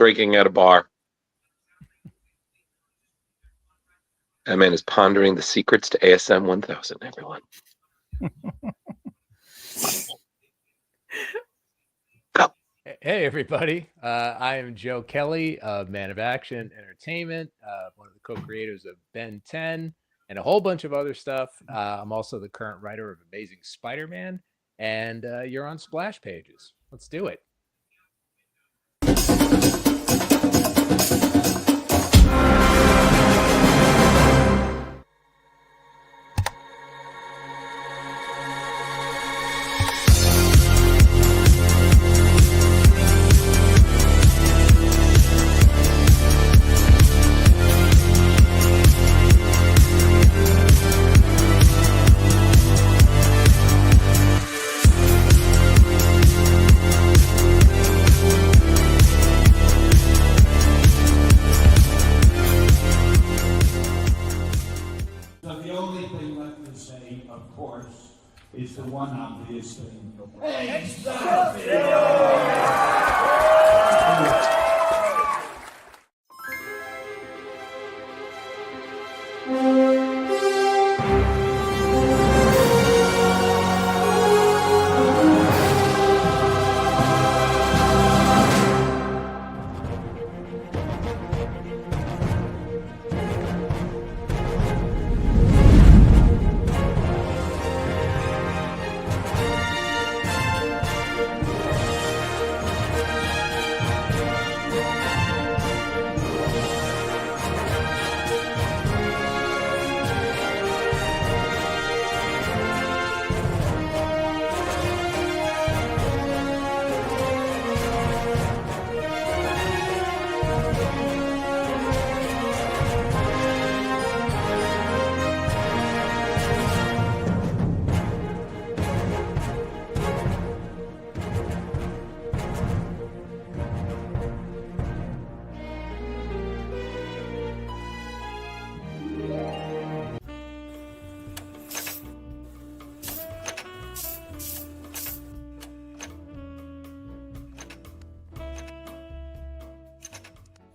drinking at a bar. That man is pondering the secrets to ASM 1000, everyone. Go. Hey, everybody. I am Joe Kelly of Man of Action Entertainment, one of the co-creators of Ben 10 and a whole bunch of other stuff. I'm also the current writer of Amazing Spider-Man, and you're on Splash Pages. Let's do it. It's the one obvious thing. Hey, stop it!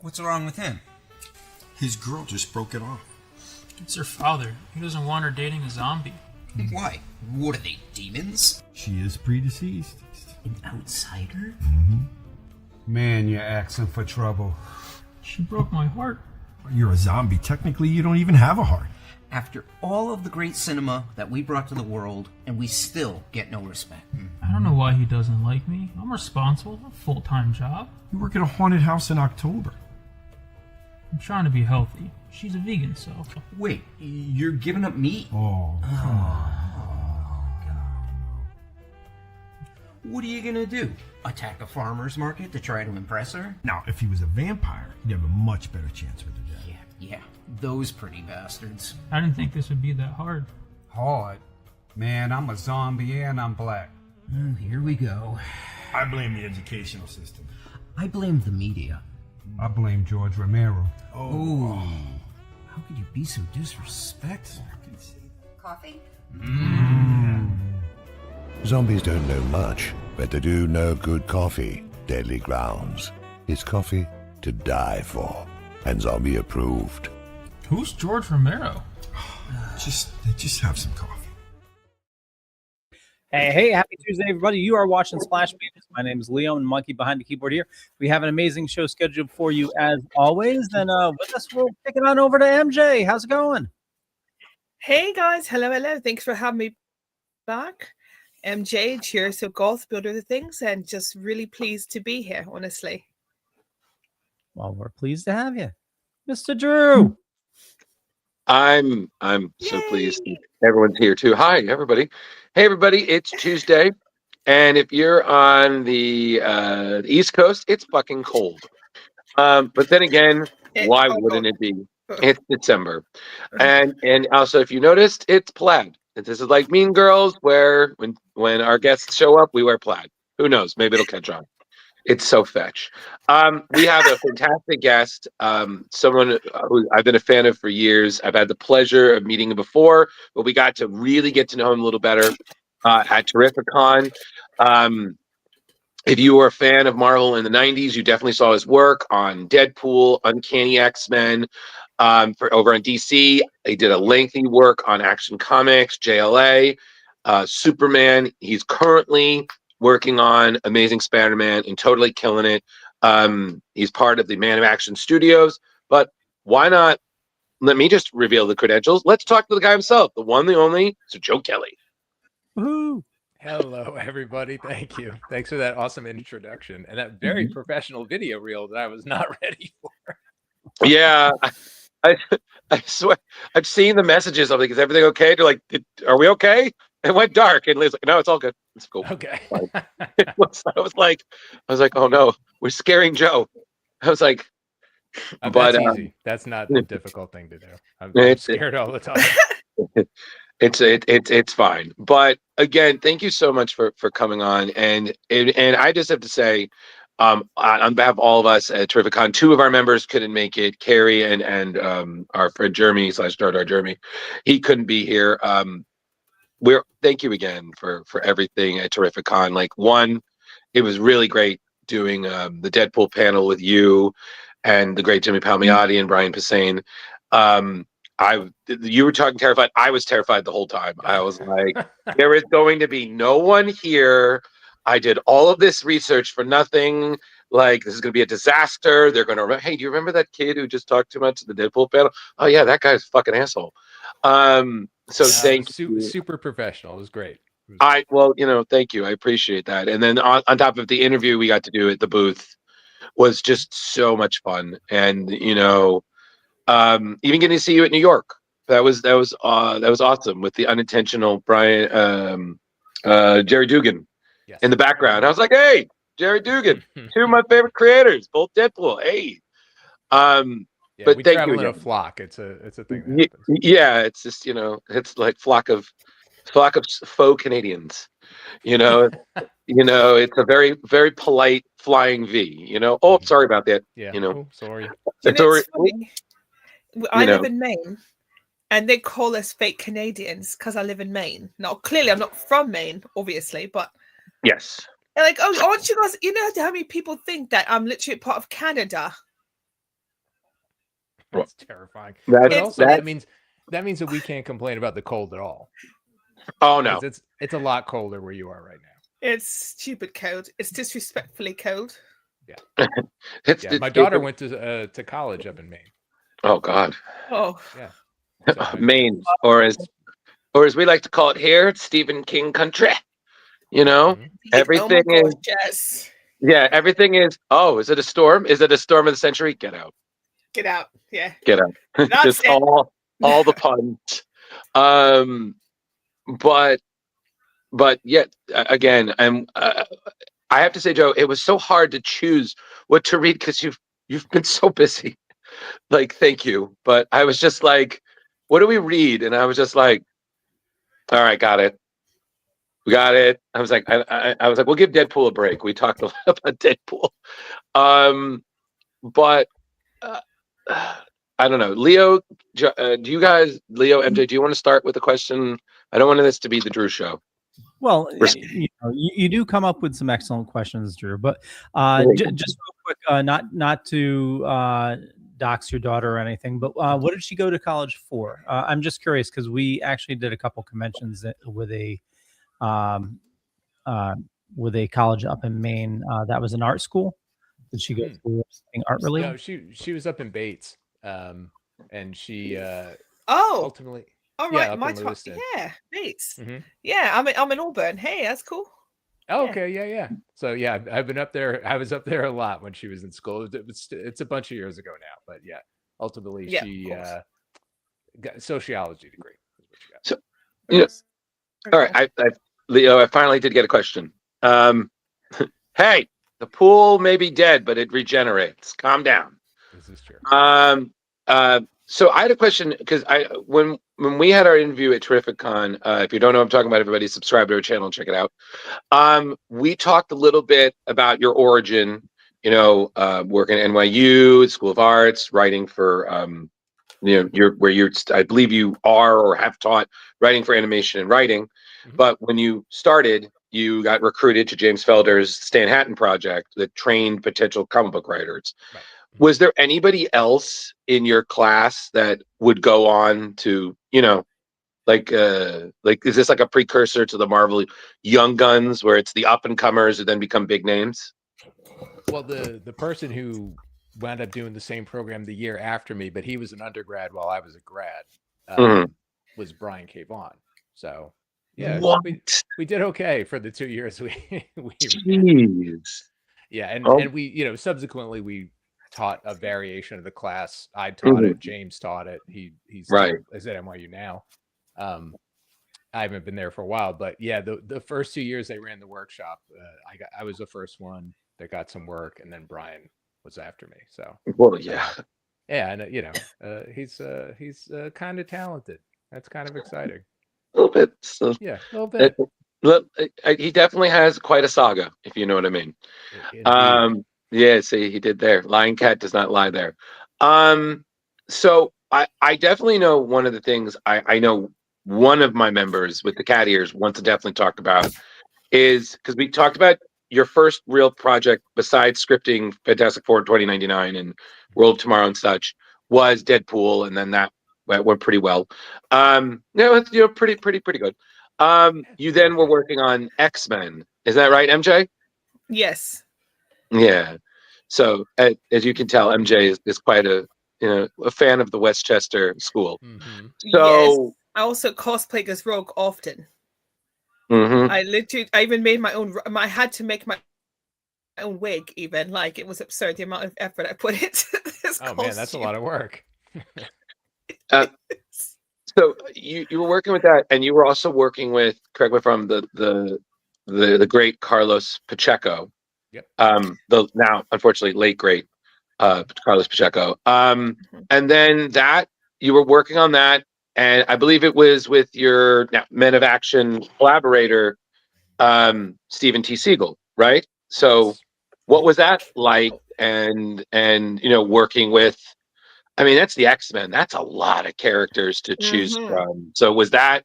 What's wrong with him? His girl just broke it off. It's her father. He doesn't want her dating a zombie. Why? What are they, demons? She is predeceased. An outsider? Mm-hmm. Man, you're asking for trouble. She broke my heart. You're a zombie. Technically, you don't even have a heart. After all of the great cinema that we brought to the world, and we still get no respect. I don't know why he doesn't like me. I'm responsible. A full-time job. You work at a haunted house in October. I'm trying to be healthy. She's a vegan, so... Wait, you're giving up meat? Oh, come on. What are you gonna do? Attack a farmer's market to try to impress her? Now, if he was a vampire, you'd have a much better chance with her death. Yeah, those pretty bastards. I didn't think this would be that hard. Hard? Man, I'm a zombie and I'm black. Here we go. I blame the educational system. I blame the media. I blame George Romero. Oh. How could you be so disrespectful? Coffee? Zombies don't know much, but they do know good coffee. Deadly Grounds. It's coffee to die for. And zombie approved. Who's George Romero? Just have some coffee. Hey, happy Tuesday, everybody. You are watching Splash Pages. My name is Leo, and Monkey behind the keyboard here. We have an amazing show scheduled for you as always. And with us, we'll kick it on over to MJ. How's it going? Hey, guys. Hello. Thanks for having me back. MJ, cheers to golf, build other things, and just really pleased to be here, honestly. Well, we're pleased to have you. Mr. Drew. I'm so pleased. Everyone's here too. Hi, everybody. Hey, everybody. It's Tuesday. And if you're on the East Coast, it's fucking cold. But then again, why wouldn't it be? It's December. And also, if you noticed, it's plaid. This is like Mean Girls, where when our guests show up, we wear plaid. Who knows? Maybe it'll catch on. It's so fetch. We have a fantastic guest, someone who I've been a fan of for years. I've had the pleasure of meeting him before, but we got to really get to know him a little better at Terrificon. if you were a fan of Marvel in the 90s, you definitely saw his work on Deadpool, Uncanny X-Men, for over on DC. He did a lengthy work on Action Comics, JLA, Superman. He's currently working on Amazing Spider-Man and totally killing it. He's part of the Man of Action Studios, but why not? Let me just reveal the credentials. Let's talk to the guy himself, the one, the only, so Joe Kelly. Woohoo! Hello, everybody. Thank you. Thanks for that awesome introduction and that very professional video reel that I was not ready for. Yeah, I swear, I've seen the messages. I'm like, is everything okay? They're like, are we okay? It went dark, and Liz like, no, it's all good. It's cool. Okay. I was like, oh no, we're scaring Joe. I was like, That's easy. That's not a difficult thing to do. I'm scared all the time. It's fine. But again, thank you so much for coming on. And I just have to say, on behalf of all of us at Terrificon, 2 of our members couldn't make it. Kari and our friend Jeremy /Dardar Jeremy, he couldn't be here. Thank you again for everything at Terrificon. Like, one, it was really great doing the Deadpool panel with you and the great Jimmy Palmiotti and Brian Posehn. You were talking terrified. I was terrified the whole time. I was like, there is going to be no one here. I did all of this research for nothing. Like, this is going to be a disaster. They're going to, hey, do you remember that kid who just talked too much at the Deadpool panel? Oh yeah, that guy's a fucking asshole. So thank you. Super professional. It was great. Well, thank you. I appreciate that. And then on top of the interview we got to do at the booth was just so much fun. And even getting to see you at New York, that was awesome with the unintentional Brian Jerry Dugan in the background. I was like, hey, Jerry Dugan, 2 of my favorite creators, both Deadpool. Hey, but we thank travel you in again. a flock. It's a thing. That happens. Yeah, it's just it's like flock of faux Canadians. It's a very, very polite flying V. Oh, sorry about that. Yeah. Sorry. It's funny. I live in Maine, and they call us fake Canadians because I live in Maine. Now, clearly, I'm not from Maine, obviously, but yes. They're like, oh, aren't you guys? You know how many people think that I'm literally part of Canada? That's terrifying. But also, that means that we can't complain about the cold at all. Oh no, it's a lot colder where you are right now. It's stupid cold. It's disrespectfully cold. Yeah. My daughter went to college up in Maine. Oh God. Oh yeah. So, Maine, or as we like to call it here, it's Stephen King country. Everything is. Yes. Yeah, everything is. Oh, is it a storm? Is it a storm of the century? Get out. Get out. Yeah. Get out. Just all the puns. But yet again, I have to say, Joe, it was so hard to choose what to read because you've been so busy. Like, thank you, but I was just like, what do we read? And I was just like, all right, got it. We got it. I was like, I was like, we'll give Deadpool a break. We talked a lot about Deadpool, but I don't know. Leo, do you guys, Leo, MJ, do you want to start with a question? I don't want this to be the Drew show. Well, you do come up with some excellent questions, Drew. But just real quick, not to dox your daughter or anything, but what did she go to college for? I'm just curious because we actually did a couple conventions with a college up in Maine that was an art school. Did she go to something art related? No, she was up in Bates, and she ultimately. Oh right, my time. Yeah, Bates. Yeah, I'm in Auburn. Hey, that's cool. Oh, okay, yeah. So yeah, I've been up there. I was up there a lot when she was in school. It's a bunch of years ago now, but yeah, ultimately she got sociology degree. So all right, Leo, I finally did get a question. Hey, the pool may be dead, but it regenerates. Calm down. This is true. So I had a question because when we had our interview at Terrificon, if you don't know what I'm talking about, everybody subscribe to our channel and check it out. We talked a little bit about your origin, working at NYU, School of Arts, writing for, I believe you are or have taught writing for animation and writing. But when you started, you got recruited to James Felder's Stan Hatton project that trained potential comic book writers. Right. Was there anybody else in your class that would go on to, like is this like a precursor to the Marvel Young Guns where it's the up and comers who then become big names? Well, the person who wound up doing the same program the year after me, but he was an undergrad while I was a grad, was Brian K. Vaughan. So yeah, What? we did okay for the 2 years we Jeez. Yeah, and we, subsequently we taught a variation of the class. I taught it, James taught it. He's right. Is at NYU now. I haven't been there for a while, but yeah, the first 2 years they ran the workshop, I was the first one that got some work, and then Brian was after me. So well, yeah, and he's kind of talented. That's kind of exciting. A little bit. So, yeah, a little bit. He definitely has quite a saga, if you know what I mean. Yeah, see, he did there. Lying cat does not lie there. So I definitely know one of the things I know one of my members with the cat ears wants to definitely talk about is because we talked about your first real project besides scripting Fantastic Four 2099 and World Tomorrow and such was Deadpool, and then that went pretty well. Pretty good. You then were working on X-Men. Is that right, MJ? Yes. Yeah. So as you can tell, MJ is quite a fan of the Westchester school. Mm-hmm. So yes. I also cosplay as Rogue often. Mm-hmm. I even made my own. I had to make my own wig. Even like it was absurd the amount of effort I put into this. Oh man, that's a lot of work. So you were working with that, and you were also working with, correct me if I'm the great Carlos Pacheco. Yep. The now unfortunately late great Carlos Pacheco. And then that you were working on that, and I believe it was with your Men of Action collaborator, Stephen T. Siegel, right? So what was that like? And working with, I mean, that's the X-Men. That's a lot of characters to choose from. So was that,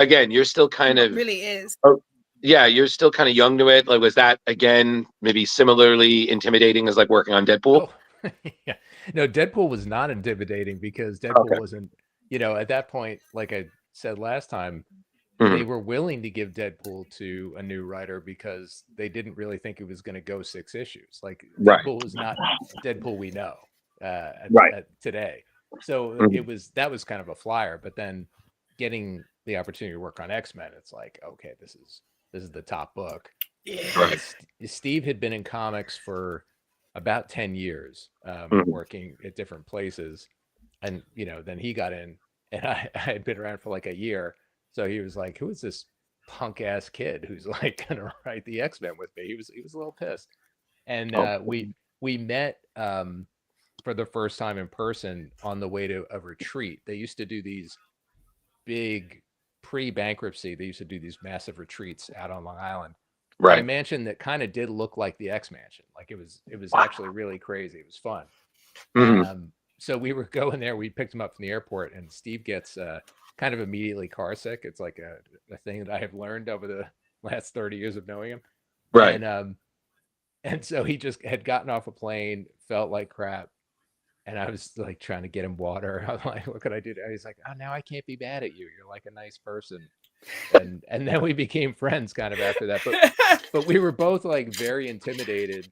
again, you're still kind of... It really is. Oh, yeah, you're still kind of young to it. Like, was that, again, maybe similarly intimidating as like working on Deadpool? Oh, yeah. No, Deadpool was not intimidating because Deadpool wasn't, at that point, like I said last time, they were willing to give Deadpool to a new writer because they didn't really think it was going to go 6 issues. Like, Deadpool was not Deadpool we know. Today, so that was kind of a flyer, but then getting the opportunity to work on X-Men, it's like, okay, this is the top book. Steve had been in comics for about 10 years, working at different places, and then he got in, and I had been around for like a year, so he was like, who is this punk ass kid who's like gonna write the X-Men with me? He was a little pissed, and we met for the first time in person on the way to a retreat. They used to do these big pre-bankruptcy. They used to do these massive retreats out on Long Island. Right. A mansion that kind of did look like the X Mansion. Like it was actually really crazy. It was fun. So we were going there. We picked him up from the airport, and Steve gets kind of immediately car sick. It's like a thing that I have learned over the last 30 years of knowing him. Right. And so he just had gotten off a plane, felt like crap. And I was like trying to get him water. I was like, what could I do? He's like, oh, now I can't be mad at you. You're like a nice person. And then we became friends kind of after that. But we were both like very intimidated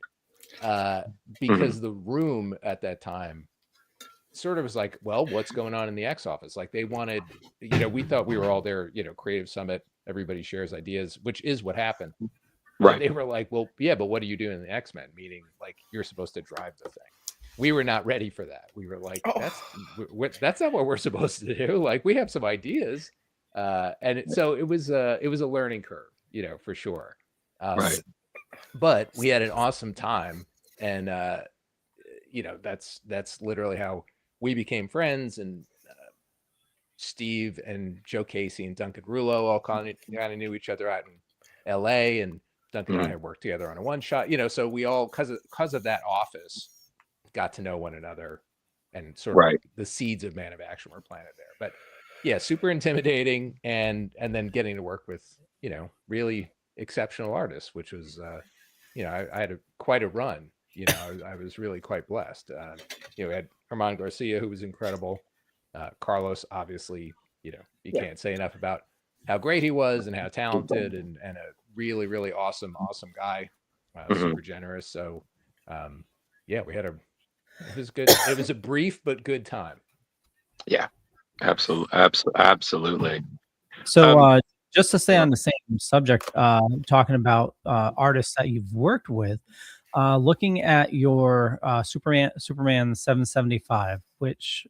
because the room at that time sort of was like, well, what's going on in the X office? Like they wanted, we thought we were all there, creative summit, everybody shares ideas, which is what happened. Right. And they were like, well, yeah, but what are you doing in the X-Men? Meaning like you're supposed to drive the thing. We were not ready for that. We were like, that's not what we're supposed to do. Like we have some ideas. So it was a learning curve, for sure. Right. But we had an awesome time. And, that's literally how we became friends. And Steve and Joe Casey and Duncan Rouleau all kind of knew each other out in LA, and Duncan and I had worked together on a one shot, so we all, because of that office, got to know one another, and sort of the seeds of Man of Action were planted there. But yeah, super intimidating, and then getting to work with really exceptional artists, which was, I had quite a run. I was really quite blessed. We had Herman Garcia, who was incredible. Carlos, obviously, you can't say enough about how great he was and how talented and a really, really awesome guy, super generous. So, we had it was good. It was a brief but good time. Yeah, absolutely. So, just to stay on the same subject, talking about artists that you've worked with, looking at your Superman 775, which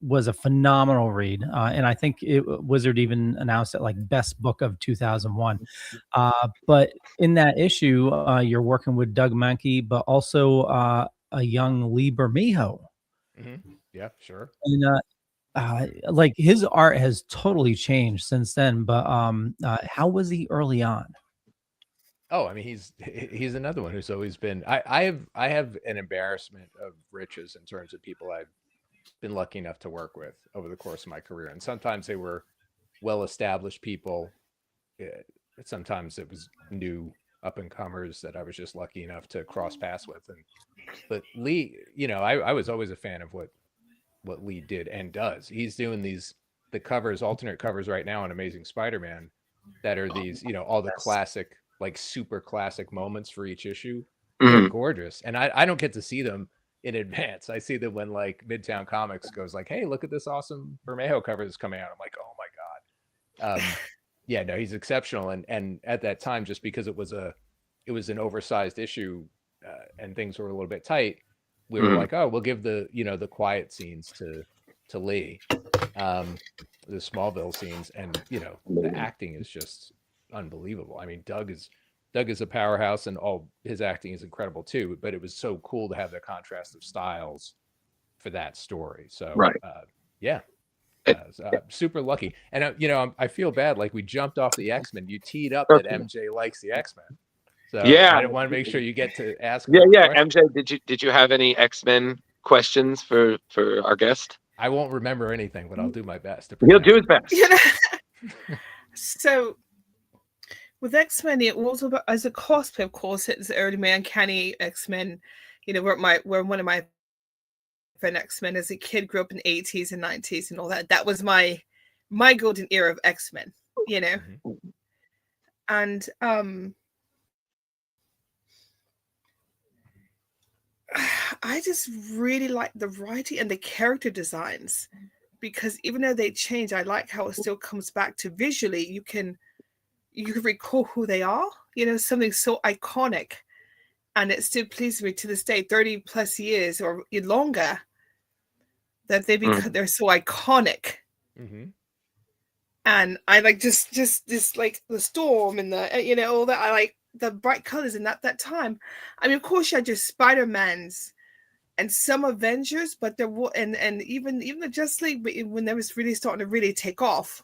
was a phenomenal read, and I think Wizard even announced it like best book of 2001. But in that issue, you're working with Doug Mahnke, but also a young Lee Bermejo. Yeah, sure. And like his art has totally changed since then. But how was he early on? Oh, I mean, he's another one who's always been. I have an embarrassment of riches in terms of people I've been lucky enough to work with over the course of my career, and sometimes they were well-established people. Sometimes it was new up-and-comers that I was just lucky enough to cross paths with. But Lee, I was always a fan of what Lee did and does. He's doing the covers, alternate covers right now on Amazing Spider-Man that are these, all the classic, like super classic moments for each issue. They're gorgeous. And I don't get to see them in advance. I see them when like Midtown Comics goes like, hey, look at this awesome Bermejo cover that's coming out. I'm like, oh my God. Yeah, no, he's exceptional. And at that time, just because it was an oversized issue and things were a little bit tight, we were like, oh, we'll give the quiet scenes to Lee, the Smallville scenes, and the acting is just unbelievable. I mean, Doug is a powerhouse, and all his acting is incredible too. But it was so cool to have the contrast of styles for that story. So so I'm super lucky. And I feel bad, like we jumped off the X-Men. You teed up that MJ likes the X-Men. So I want to make sure you get to ask. MJ, did you have any X-Men questions for our guest? I won't remember anything, but I'll do my best. He'll do his best. So with X-Men, it was about, as a cosplay, of course, it's the early Uncanny X-Men. Were one of my favorite X-Men as a kid. Grew up in the 80s and 90s and all that. That was my golden era of X-Men. And I just really like the writing and the character designs, because even though they change, I like how it still comes back to visually. You can recall who they are, something so iconic, and it still pleases me to this day, 30 plus years or longer, that they're so iconic. And I like just like the storm and the all that. I like the bright colors in that time. I mean, of course, you had your Spider-Mans and some Avengers, but there were and even the Justice League when they was really starting to really take off,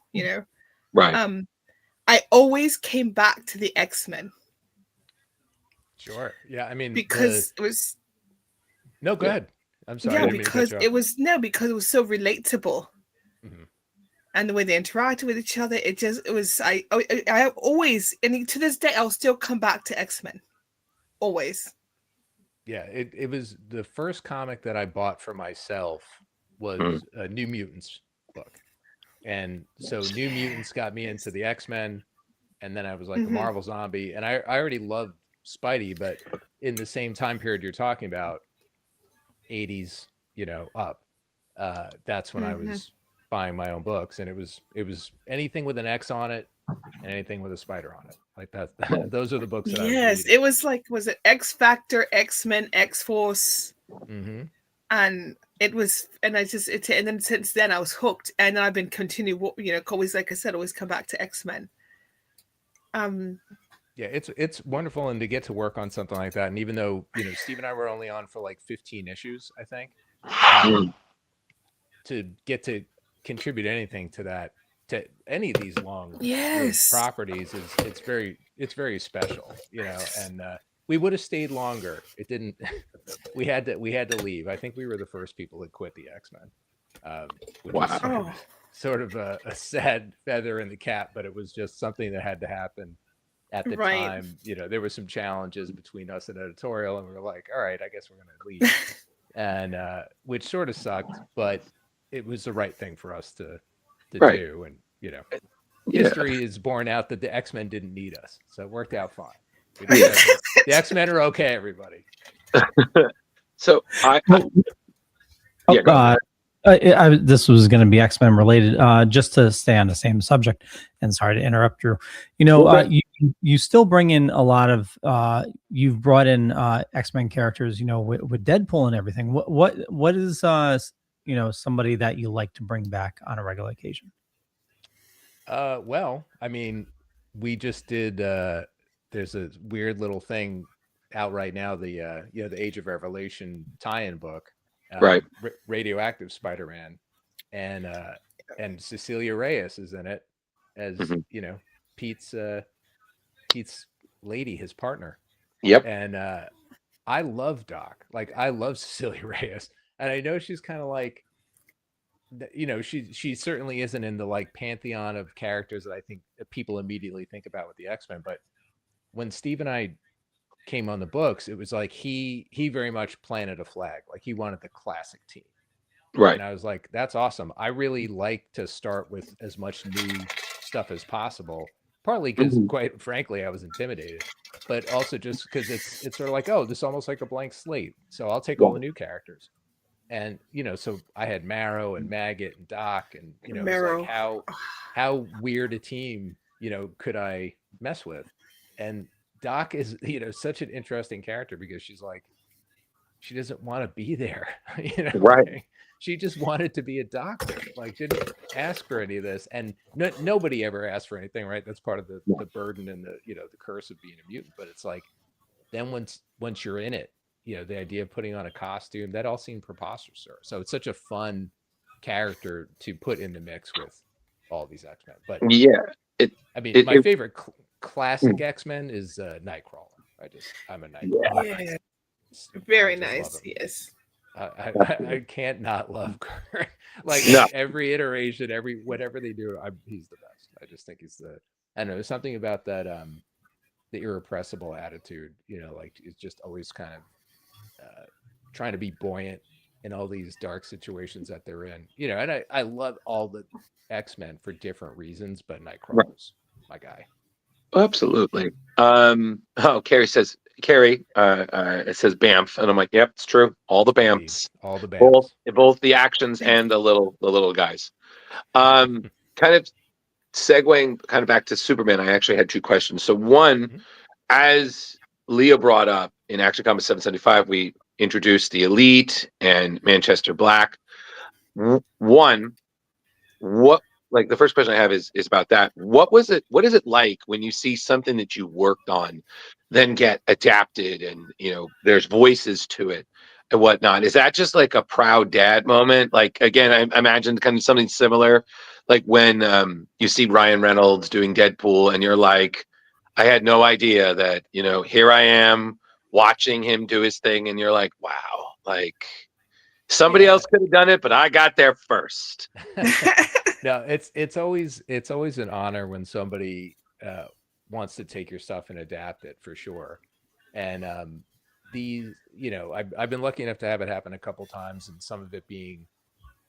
Right. I always came back to the X-Men. Sure. Yeah. I mean, because it was. No, go ahead. I'm sorry. Yeah, because it was so relatable. And the way they interacted with each other, I always, and to this day, I'll still come back to X-Men. Always. Yeah, it was the first comic that I bought for myself was a New Mutants book. And so New Mutants got me into the X-Men, and then I was like a Marvel zombie. And I already loved Spidey, but in the same time period you're talking about, 80s, up, that's when I was buying my own books, and it was anything with an X on it and anything with a spider on it, like that. Those are the books that it was like, was it X Factor, X-Men, X-Force, and it was, and and then since then I was hooked, and I've been continuing, always, like I said, always come back to X-Men. Yeah, it's wonderful, and to get to work on something like that, and even though Steve and I were only on for like 15 issues, I think, to get to contribute anything to that, to any of these long properties, it's very special, and we would have stayed longer. It didn't. we had to leave. I think we were the first people that quit the X-Men. Which was sort of a sad feather in the cap, but it was just something that had to happen. at the Right. time, there were some challenges between us and editorial, and we were like, all right, I guess we're going to leave. And which sort of sucked, but it was the right thing for us to Right. do. And, Yeah. history is borne out that the X-Men didn't need us. So it worked out fine. The X-Men are okay, everybody. So this was going to be X-Men related. Just to stay on the same subject, and sorry to interrupt, Drew. You still bring in a lot of. You've brought in X-Men characters. With Deadpool and everything. What is somebody that you like to bring back on a regular occasion? Well, I mean, we just did. There's a weird little thing out right now. The the Age of Revelation tie-in book. Right. Radioactive Spider-Man, and Cecilia Reyes is in it as Pete's lady, his partner. Yep. And I love Doc. Like, I love Cecilia Reyes, and I know she's kind of like, she certainly isn't in the like pantheon of characters that I think that people immediately think about with the X-Men. But when Steve and I came on the books, it was like he very much planted a flag. Like, he wanted the classic team. Right. And I was like, that's awesome. I really like to start with as much new stuff as possible, partly because quite frankly, I was intimidated, but also just because it's sort of like, oh, this is almost like a blank slate. So I'll take all the new characters. And, so I had Marrow and Maggot and Doc, and, it was like, how weird a team, could I mess with? And Doc is, such an interesting character, because she's like, she doesn't want to be there. Right. She just wanted to be a doctor. Like, didn't ask for any of this. And nobody ever asked for anything, right? That's part of the burden and the curse of being a mutant. But it's like, then once you're in it, the idea of putting on a costume, that all seemed preposterous to her. So it's such a fun character to put in the mix with all these X-Men. But yeah, my favorite classic X-Men is Nightcrawler. I'm a Nightcrawler. Yeah. Very nice. Yes. I can't not love Kurt. Every iteration, whatever they do, he's the best. I just think he's I don't know, there's something about that the irrepressible attitude, it's just always kind of trying to be buoyant in all these dark situations that they're in. And I love all the X-Men for different reasons, but Nightcrawler's my guy. Absolutely. Kari says it says Bamf, and I'm like, yep, it's true. All the Bamfs. All the Bamfs. Both the actions and the little guys. Kind of segueing kind of back to Superman, I actually had two questions. So one, as Leah brought up in Action Comics 775, we introduced the Elite and Manchester Black. One, what, like, the first question I have is about that. What is it like when you see something that you worked on then get adapted, and there's voices to it and whatnot? Is that just like a proud dad moment? Like, again, I imagine kind of something similar, like when you see Ryan Reynolds doing Deadpool, and you're like, I had no idea that, here I am watching him do his thing, and you're like, wow, like, somebody else could have done it, but I got there first. No, it's always an honor when somebody wants to take your stuff and adapt it, for sure. And I've been lucky enough to have it happen a couple times, and some of it being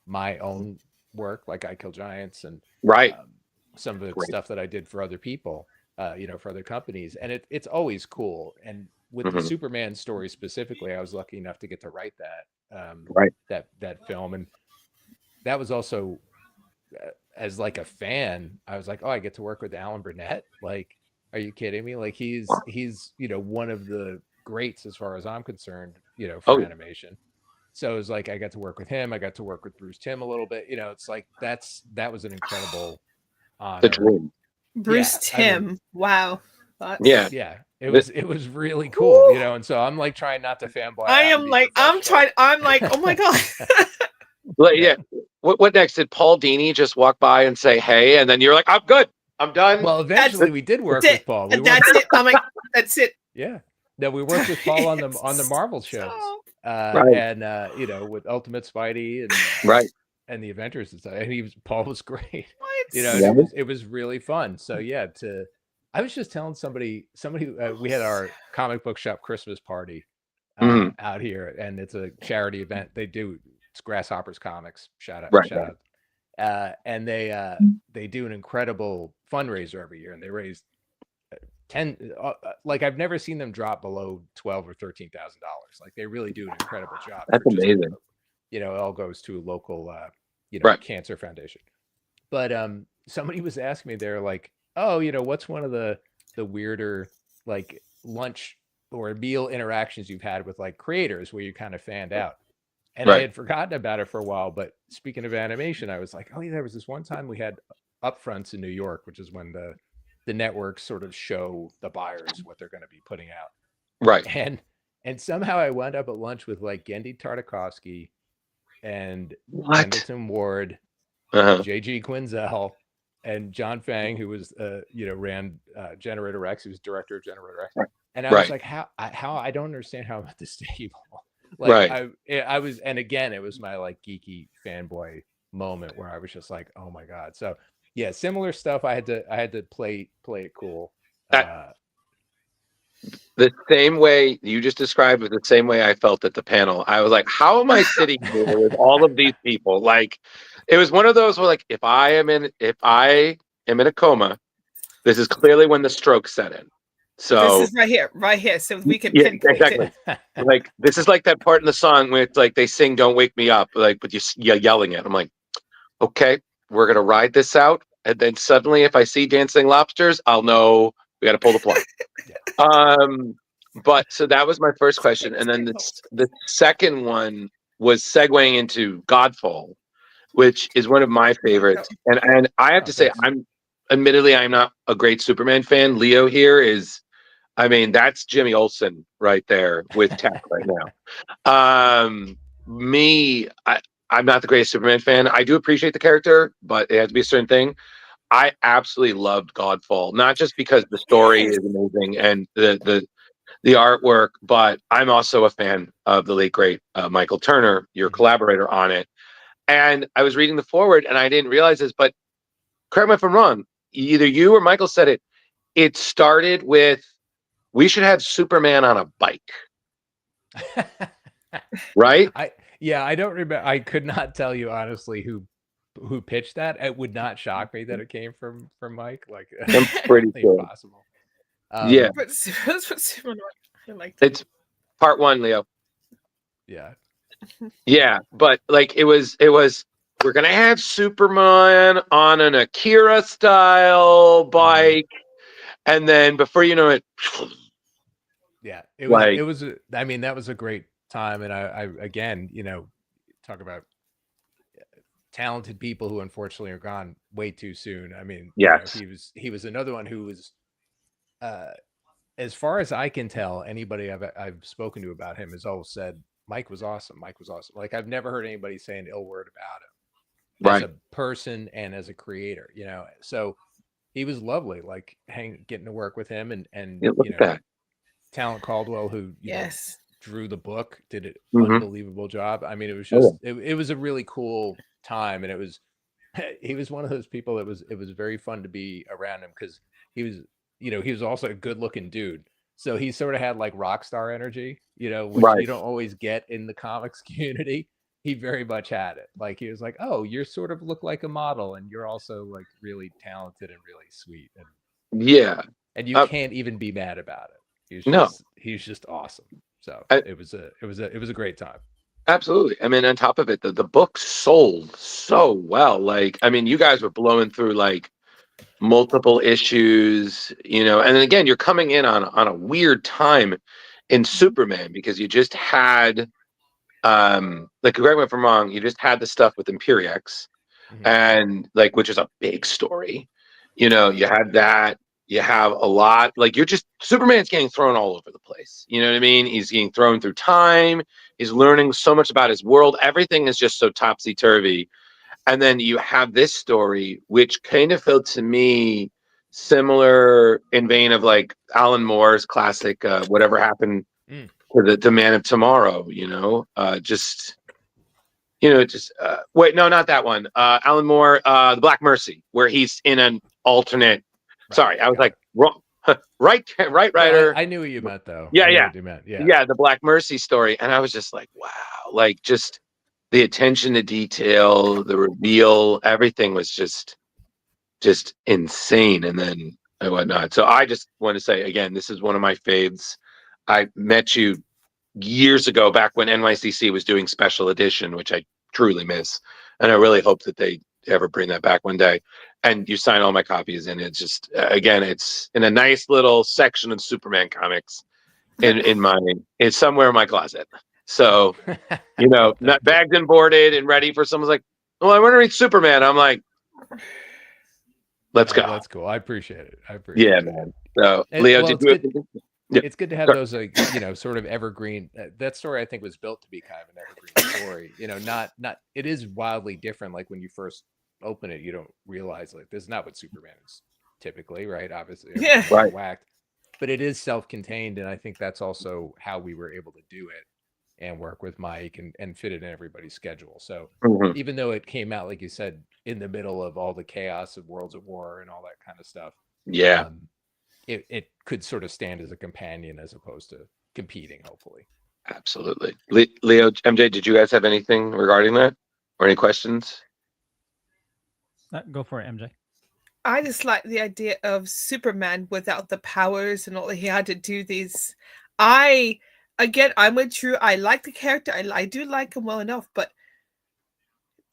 my own work, like I Kill Giants, and some of the stuff that I did for other people, for other companies, and it's always cool. And with the Superman story specifically, I was lucky enough to get to write that that film, and that was also, as like a fan, I was like, oh, I get to work with Alan Burnett. Like, are you kidding me? Like, he's one of the greats as far as I'm concerned, for animation. So it was like, I got to work with him. I got to work with Bruce Timm a little bit. It's like that was an incredible honor. The dream. Bruce Timm. Wow. Yeah. It was really cool, and so I'm like trying not to fanboy. I'm like, oh my God. Yeah. What next? Did Paul Dini just walk by and say, hey, and then you're like, I'm good, I'm done? Well, eventually we did work with Paul. That's it. I'm like, that's it. Yeah. No, we worked with Paul on the Marvel shows. And with Ultimate Spidey and and the Avengers and stuff. And Paul was great. What? It was really fun. So yeah, to I was just telling somebody we had our comic book shop Christmas party out here, and it's a charity event. It's Grasshoppers Comics. Shout out. And they do an incredible fundraiser every year, and they raise 10 like I've never seen them drop below $12,000 or $13,000. Like they really do an incredible job. That's amazing. It all goes to a local cancer foundation. But somebody was asking me, they're like, oh, what's one of the weirder like lunch or meal interactions you've had with like creators where you kind of fanned out? And I had forgotten about it for a while. But speaking of animation, I was like, oh yeah, there was this one time we had upfronts in New York, which is when the networks sort of show the buyers what they're going to be putting out. Right. And somehow I wound up at lunch with like Gendy Tartakovsky and Pendleton Ward, JG Quinzel, and John Fang, who was ran Generator X, who was director of Generator X. Right. And I was like, how I don't understand how I'm at this table. Like I was, and again, it was my like geeky fanboy moment where I was just like, oh my God. So yeah, similar stuff. I had to play it cool. The same way you just described was the same way I felt at the panel. I was like, how am I sitting here with all of these people? Like, it was one of those where like, if I am in a coma, this is clearly when the stroke set in. So this is right here. So we can pinpoint it. Like, this is like that part in the song where it's like they sing "Don't Wake Me Up," like, but you're yelling it. I'm like, okay, we're gonna ride this out, and then suddenly, if I see dancing lobsters, I'll know we got to pull the plug. But so that was my first question, and then the second one was segueing into Godfall, which is one of my favorites. And I have to say, I'm not a great Superman fan. Leo here is, I mean, that's Jimmy Olsen right there with tech right now. I'm not the greatest Superman fan. I do appreciate the character, but it has to be a certain thing. I absolutely loved Godfall, not just because the story is amazing and the artwork, but I'm also a fan of the late great Michael Turner, your collaborator on it. And I was reading the foreword and I didn't realize this, but correct me if I'm wrong. Either you or Michael said it. It started with, we should have Superman on a bike. Right? I don't remember. I could not tell you honestly who pitched that. It would not shock me that it came from Mike. Like, I'm pretty sure. Possible. Yeah. But Superman, it's part one, Leo. Yeah. Yeah, but like it was we're gonna have Superman on an Akira style bike, and then before you know it, yeah, it was I mean, that was a great time. And I again, talk about talented people who unfortunately are gone way too soon. I mean, yes, he was another one who was as far as I can tell, anybody I've spoken to about him has always said Mike was awesome. Mike was awesome. Like, I've never heard anybody say an ill word about him as a person and as a creator, so he was lovely, like getting to work with him and Talent Caldwell, who drew the book, did an unbelievable job. I mean, it was just it was a really cool time, and he was one of those people that it was very fun to be around him, because he was he was also a good looking dude. So he sort of had like rock star energy, which you don't always get in the comics community. He very much had it. Like, he was like, oh, you sort of look like a model, and you're also like really talented and really sweet. And you can't even be mad about it. He's just awesome. So it was a great time. Absolutely. I mean, on top of it, the book sold so well. Like, I mean, you guys were blowing through like multiple issues, and then again, you're coming in on a weird time in Superman, because you just had like, correct me if I'm wrong, you just had the stuff with Imperiex, and like, which is a big story. You had that. You have a lot, like, Superman's getting thrown all over the place. You know what I mean? He's getting thrown through time. He's learning so much about his world. Everything is just so topsy-turvy. And then you have this story, which kind of felt to me similar in vein of like Alan Moore's classic, Whatever Happened to the Man of Tomorrow, wait, no, not that one. Alan Moore, The Black Mercy, where he's in an alternate. Sorry, I was like, wrong, right, writer. I knew what you meant, though. Yeah, I knew yeah. what you meant. Yeah. Yeah, the Black Mercy story. And I was just like, wow, like just the attention to detail, the reveal, everything was just insane. And then and whatnot. So I just want to say again, this is one of my faves. I met you years ago, back when NYCC was doing special edition, which I truly miss. And I really hope that they ever bring that back one day. And you sign all my copies, and it's just again, it's in a nice little section of Superman comics in my, it's somewhere in my closet. So, you know, not bagged and boarded and ready for someone's like, well, I want to read Superman. I'm like, let's go. That's cool. I appreciate it. I appreciate Yeah, it. man. So, And, Leo, well, did it's you? good. Yeah. It's good to have Sorry. those, like, you know, sort of evergreen. That story, I think, was built to be kind of an evergreen story. You know, not. It is wildly different. Like when you first open it, you don't realize like this is not what Superman is typically, right? Obviously, Yeah. Right. whacked, but it is self-contained, and I think that's also how we were able to do it and work with Mike and fit it in everybody's schedule. So Mhm. even though it came out, like you said, in the middle of all the chaos of Worlds at War and all that kind of stuff, Yeah. it could sort of stand as a companion as opposed to competing, hopefully. Absolutely. Leo, MJ, did you guys have anything regarding that or any questions? Go for it, MJ. I just like the idea of Superman without the powers and all that he had to do these. I'm with Drew. I like the character. I do like him well enough, but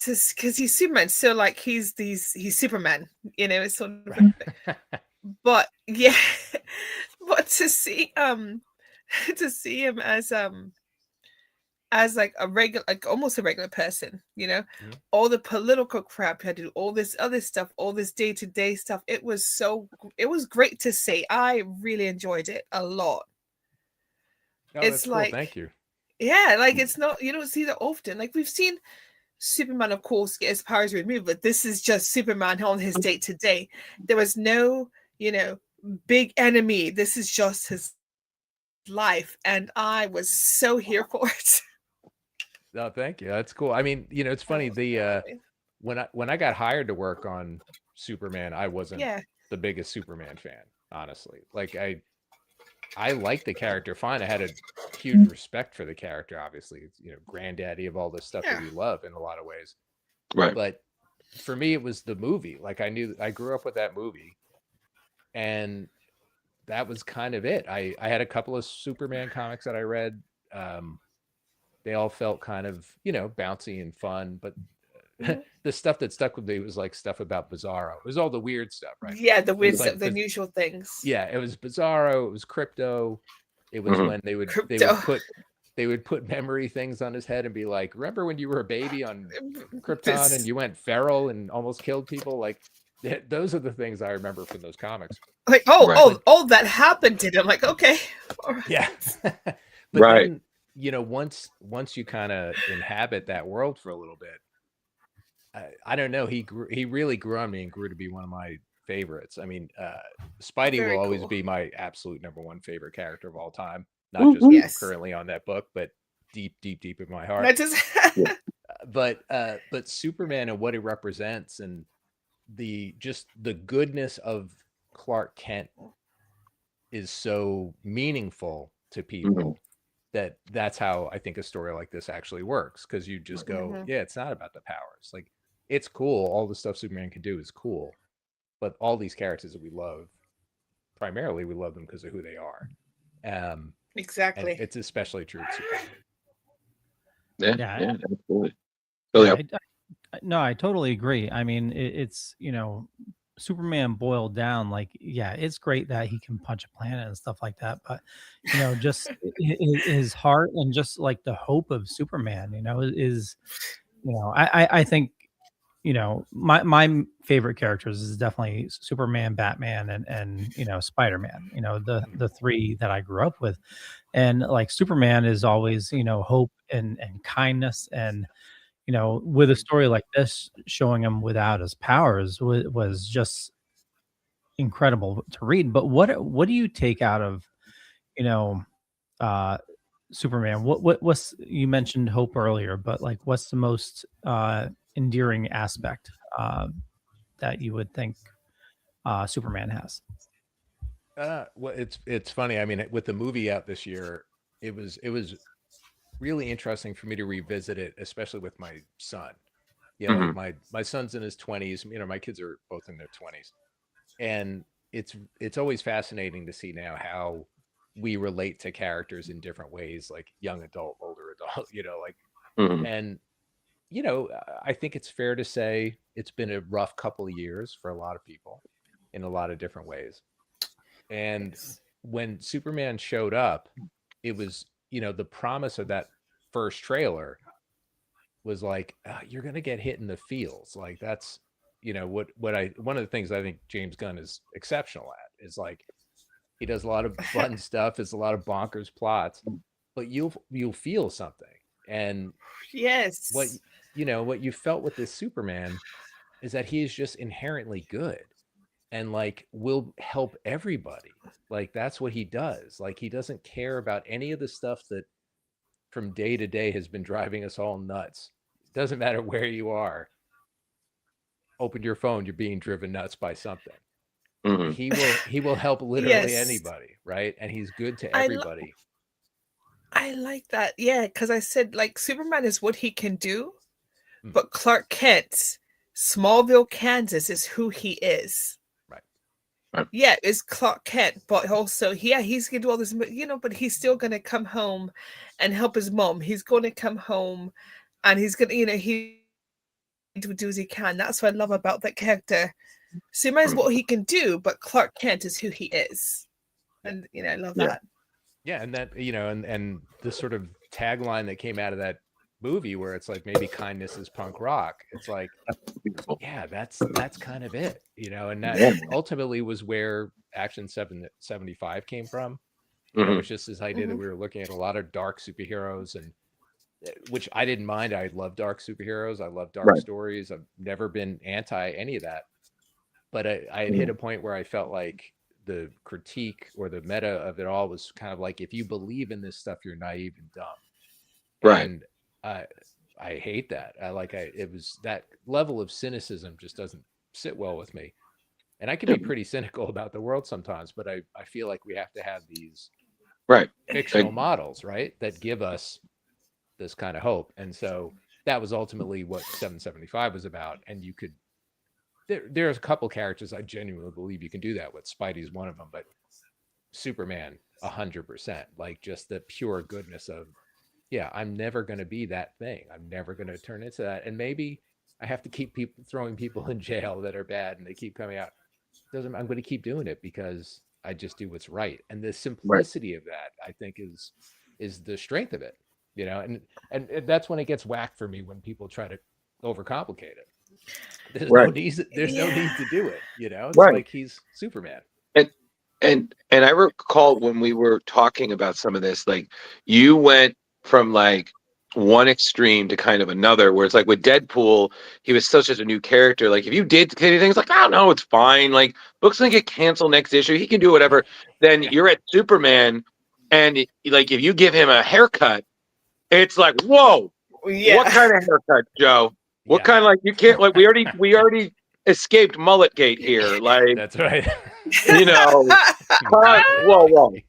because he's Superman, so like he's Superman, you know, it's sort of. But yeah, but to see him as like a regular, like almost a regular person, you know, all the political crap he had to do, all this other stuff, all this day-to-day stuff. It was great to see. I really enjoyed it a lot. Oh, It's that's cool. like, Thank you. yeah, like it's not, you don't see that often. Like we've seen Superman, of course, get his powers removed, but this is just Superman on his day-to-day. There was no, you know, big enemy. This is just his life, and I was so here for it. No, thank you. That's cool. I mean, you know, it's funny. When I got hired to work on Superman, I wasn't the biggest Superman fan, honestly. Like I liked the character fine. I had a huge respect for the character. Obviously, it's, you know, granddaddy of all this stuff that we love in a lot of ways. Right. But for me, it was the movie. Like I grew up with that movie, and that was kind of it. I had a couple of Superman comics that I read. They all felt kind of, you know, bouncy and fun, but the stuff that stuck with me was like stuff about Bizarro. It was all the weird stuff, right? Yeah, the weird stuff, like, the unusual things. Yeah, it was Bizarro. It was Crypto. It was when they would put memory things on his head and be like, "Remember when you were a baby on Krypton and you went feral and almost killed people?" Like those are the things I remember from those comics. Like, that happened to him. Like, okay, yeah. But right. Then, you know, once you kind of inhabit that world for a little bit, I don't know. He really grew on me and grew to be one of my favorites. I mean, Spidey will always be my absolute number one favorite character of all time. Not just 'cause I'm currently on that book, but deep in my heart. That just but Superman and what it represents, and the goodness of Clark Kent is so meaningful to people. That's how I think a story like this actually works, because you just go, yeah, it's not about the powers. Like, it's cool. All the stuff Superman can do is cool. But all these characters that we love, primarily we love them because of who they are. Exactly. And it's especially true with Superman. Yeah, absolutely. Oh, No, I totally agree. I mean, it's, you know, Superman boiled down, like, yeah, it's great that he can punch a planet and stuff like that, but, you know, just his heart and just like the hope of Superman, you know, is, you know, I think, you know, my favorite characters is definitely Superman, Batman, and you know, Spider-Man, you know, the three that I grew up with. And like Superman is always, you know, hope and kindness. And you know, with a story like this, showing him without his powers was just incredible to read. But what do you take out of, you know, Superman? What's, you mentioned hope earlier, but like, what's the most endearing aspect that you would think Superman has? Well, it's funny. I mean, with the movie out this year, it was really interesting for me to revisit it, especially with my son. You know, Hmm. like my son's in his 20s. You know, my kids are both in their 20s, and it's always fascinating to see now how we relate to characters in different ways, like young adult, older adult. You know, like Hmm. and you know, I think it's fair to say it's been a rough couple of years for a lot of people in a lot of different ways. And Yes. when Superman showed up, it was, you know, the promise of that first trailer was like, you're going to get hit in the feels. Like that's, you know, one of the things I think James Gunn is exceptional at is like, he does a lot of fun stuff. It's a lot of bonkers plots, but you'll feel something. And what, Yes. you know, what you felt with this Superman is that he is just inherently good and like will help everybody. Like that's what he does. Like he doesn't care about any of the stuff that from day to day has been driving us all nuts. It doesn't matter where you are. Open your phone, you're being driven nuts by something. Hmm. He will help literally Yes. anybody, right? And he's good to I everybody. I like that. Yeah, because I said like Superman is what he can do, Mm, but Clark Kent, Smallville, Kansas, is who he is. right. Yeah, it's Clark Kent, but also yeah, he's gonna do all this, but he's still gonna come home and help his mom. He's gonna come home, and he's gonna, he do as he can. That's what I love about that character. Superman is what he can do, but Clark Kent is who he is, Yeah. and I love Yeah. that. Yeah, and that, you know, and the sort of tagline that came out of that movie where it's like maybe kindness is punk rock. It's like, Beautiful. yeah, that's kind of it, you know, and that Yeah. ultimately was where Action 775 came from. You know, Hmm. it's just this idea that Mhm. we were looking at a lot of dark superheroes, and which I didn't mind. I love dark superheroes. I love dark Right. stories. I've never been anti any of that. But I had hit Mhm. a point where I felt like the critique or the meta of it all was kind of like, if you believe in this stuff, you're naive and dumb. Right. And I I hate that. It was that level of cynicism just doesn't sit well with me. And I can be pretty cynical about the world sometimes, but I feel like we have to have these Right. fictional models, right, that give us this kind of hope. And so that was ultimately what 775 was about. And you could there's a couple characters I genuinely believe you can do that with. Spidey's one of them, but Superman 100%, like just the pure goodness of, yeah, I'm never going to be that thing. I'm never going to turn into that. And maybe I have to keep throwing people in jail that are bad and they keep coming out. Doesn't I'm going to keep doing it because I just do what's right. And the Right. simplicity of that, I think, is the strength of it. You know, and that's when it gets whacked for me, when people try to overcomplicate it. Right. There's no need Yeah. to do it. You know, it's Right. like he's Superman. And and I recall when we were talking about some of this, like you went from like one extreme to kind of another, where it's like with Deadpool, he was such a new character. Like if you did anything, it's like, oh no, it's fine. Like book's gonna get canceled next issue. He can do whatever. Then Yeah. you're at Superman, and like if you give him a haircut, it's like, whoa, what Yeah. kind of haircut, Joe? What Yeah. kind of, like, you can't, like, we already escaped mullet gate here. Like, That's right. you know, whoa, whoa. Exactly.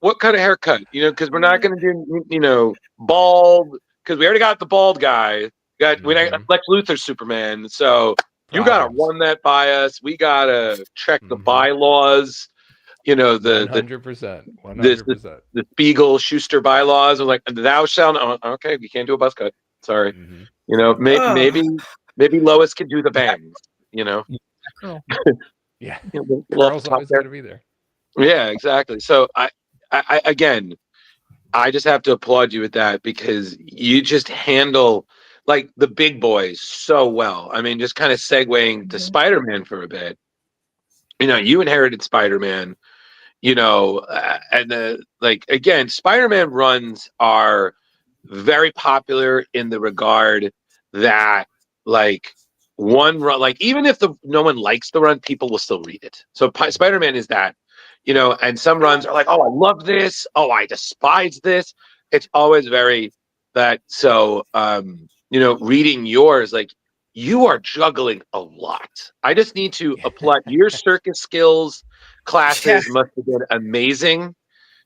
What kind of haircut? Because we're not going to do, bald, because we already got the bald guy. We got Hmm. Lex Luthor's Superman. So you got to Problems. run that by us. We got to check the Hmm. bylaws. The 100%. this 100%. the Spiegel Schuster bylaws are like, thou shalt not. Okay, we can't do a buzz cut. Sorry. Hmm. Ugh. Maybe Lois could do the bangs. Girl. Yeah. Little off Carl's the top always there. got to be there. Yeah, exactly. So I again, I just have to applaud you with that, because you just handle like the big boys so well. I mean, just kind of segueing to Mhm. Spider-Man for a bit. You inherited Spider-Man. And like again, Spider-Man runs are very popular in the regard that, like, one run, like, even if no one likes the run, people will still read it. So Spider-Man is that, and some runs are like, oh, I love this, oh, I despise this. It's always very that. So reading yours, like, you are juggling a lot. I just need to applaud your circus skills. Classes must have been amazing,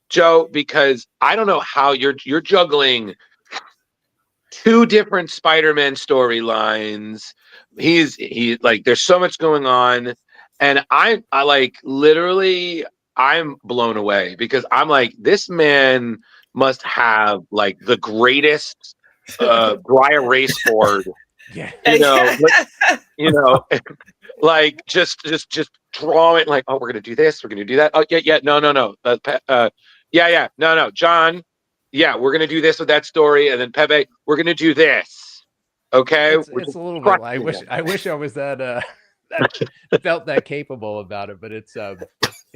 Joe, because I don't know how you're juggling 2 different Spider-Man storylines. He like there's so much going on, and I like literally I'm blown away because I'm like, this man must have like the greatest dry erase board, Yeah. you know, like just drawing like, oh, we're gonna do this, we're gonna do that. Oh yeah, no, yeah, no, John, yeah, we're gonna do this with that story, and then Pepe, we're gonna do this. Okay, It's a little bit. I wish I was that that felt that capable about it, but it's a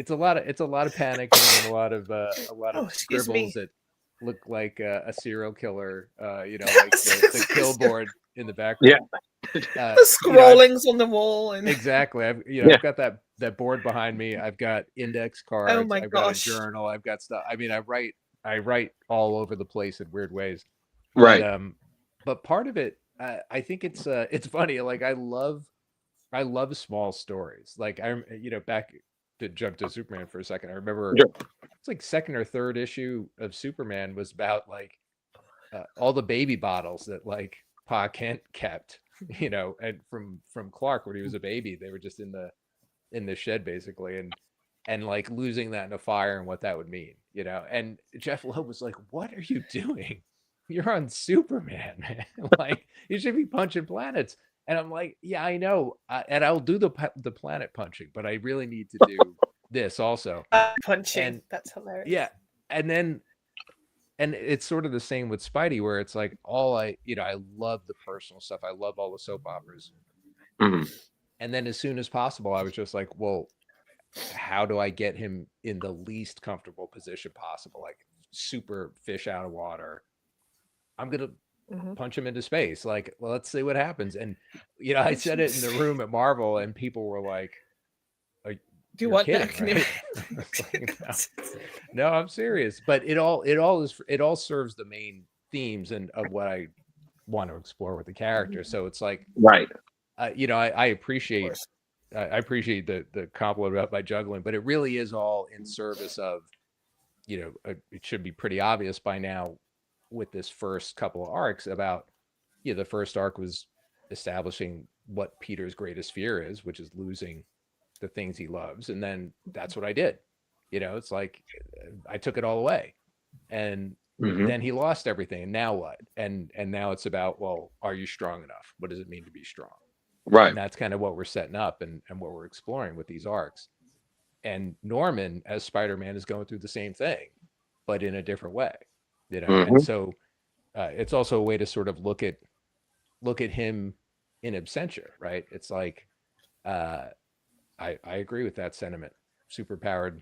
lot of panicking and a lot of scribbles that look like a serial killer. You know, like the kill board in the background. The scrollings on the wall and exactly. I've got that board behind me. I've got index cards. Oh my I've gosh. got a journal. I've got stuff. I mean, I write all over the place in weird ways. Right. But part of it, I think it's funny. Like I love small stories. Like back to jump to Superman for a second. I remember it's like 2nd or 3rd issue of Superman was about like all the baby bottles that like Pa Kent kept, and from Clark when he was a baby, they were just in the shed basically, and like losing that in a fire and what that would mean, and Jeff Loeb was like, what are you doing? You're on Superman, man. Like you should be punching planets. And I'm like, yeah, I know. And I'll do the planet punching, but I really need to do this also. Punching. That's hilarious. Yeah. And it's sort of the same with Spidey, where it's like I love the personal stuff. I love all the soap operas. Mm-hmm. And then as soon as possible, I was just like, well, how do I get him in the least comfortable position possible? Like super fish out of water. I'm going to punch him into space. Like, well, let's see what happens. And, I said it in the room at Marvel and people were like, do you want kidding, right? Like, no, I'm serious. But it all serves the main themes and of what I want to explore with the character. So it's like, right. I appreciate the compliment about my juggling, but it really is all in service of, it should be pretty obvious by now with this first couple of arcs about, the first arc was establishing what Peter's greatest fear is, which is losing the things he loves. And then that's what I did. It's like, I took it all away and then he lost everything. And now what? And now it's about, well, are you strong enough? What does it mean to be strong? Right. And that's kind of what we're setting up and what we're exploring with these arcs. And Norman as Spider-Man is going through the same thing, but in a different way. And so it's also a way to sort of look at him in absentia, right? It's like I agree with that sentiment. Superpowered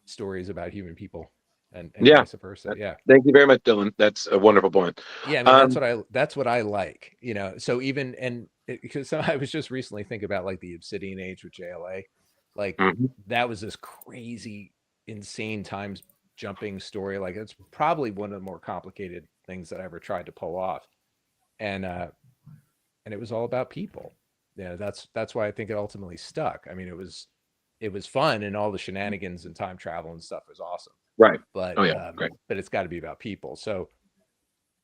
stories about human people and vice versa. Yeah. Thank you very much, Dylan. That's a wonderful point. Yeah, I mean, that's what I like. So even because I was just recently thinking about like the Obsidian Age with JLA, like that was this crazy, insane times jumping story. Like it's probably one of the more complicated things that I ever tried to pull off, and it was all about people. Yeah, that's why I think it ultimately stuck. I mean, it was fun and all the shenanigans and time travel and stuff was awesome. Right. But great. But it's got to be about people. So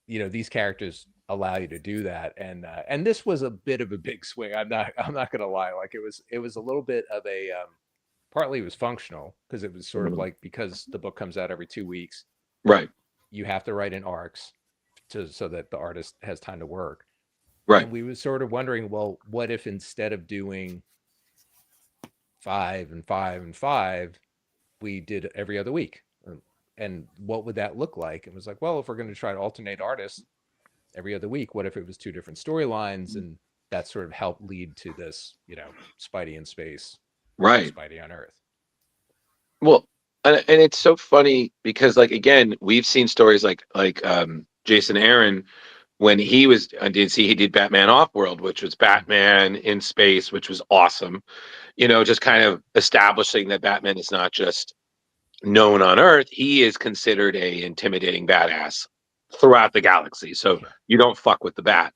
these characters allow you to do that, and this was a bit of a big swing. I'm not gonna lie. Like it was a little bit of a partly it was functional because it was sort of like, because the book comes out every 2 weeks, right? You have to write in arcs so that the artist has time to work, right? And we were sort of wondering, well, what if instead of doing 5 and 5 and 5, we did every other week, and what would that look like? And it was like, well, if we're going to try to alternate artists every other week, what if it was 2 different storylines, and that sort of helped lead to this, Spidey in space. Right. Spidey on Earth. Well, and it's so funny because, like, again, we've seen stories like Jason Aaron when he was on DC, he did Batman Off-World, which was Batman in space, which was awesome. Just kind of establishing that Batman is not just known on Earth; he is considered a intimidating badass throughout the galaxy. So you don't fuck with the Bat.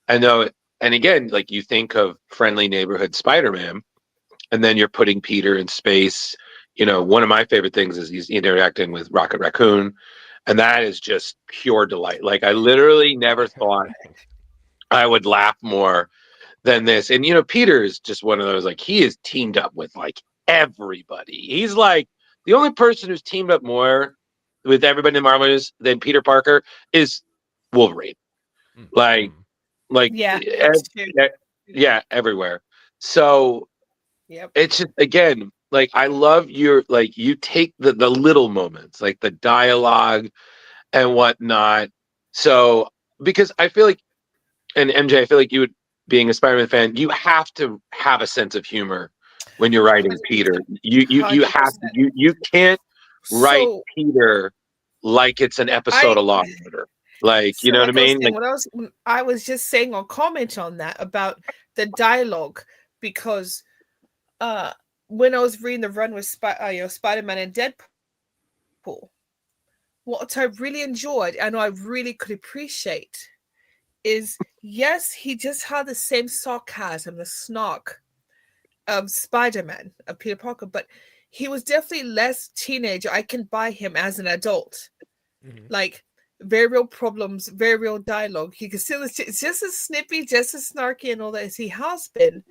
I know And again, like you think of friendly neighborhood Spider-Man, and then you're putting Peter in space. You know, one of my favorite things is he's interacting with Rocket Raccoon, and that is just pure delight. Like I literally never thought I would laugh more than this. And you know, Peter is just one of those, like, he is teamed up with like everybody. He's like the only person who's teamed up more with everybody in Marvel than Peter Parker is Wolverine. Like Yeah, yeah, everywhere. So yep. it's just, again, like I love your, like, you take the little moments, like the dialogue and whatnot. So because I feel like, and MJ, I feel like you would, being a Spider-Man fan, you have to have a sense of humor when you're writing Peter. You have to. You can't write Peter like it's an episode of Law and Order. Like, you know what I mean? Like, I was just saying or comment on that about the dialogue, because when I was reading the run with Spider-Man and Deadpool, what I really enjoyed and I really could appreciate is, yes, he just had the same sarcasm, the snark of Spider-Man, of Peter Parker, but he was definitely less teenager. I can buy him as an adult. Like, very real problems, very real dialogue. He can still, it's just as snippy, just as snarky and all that as he has been,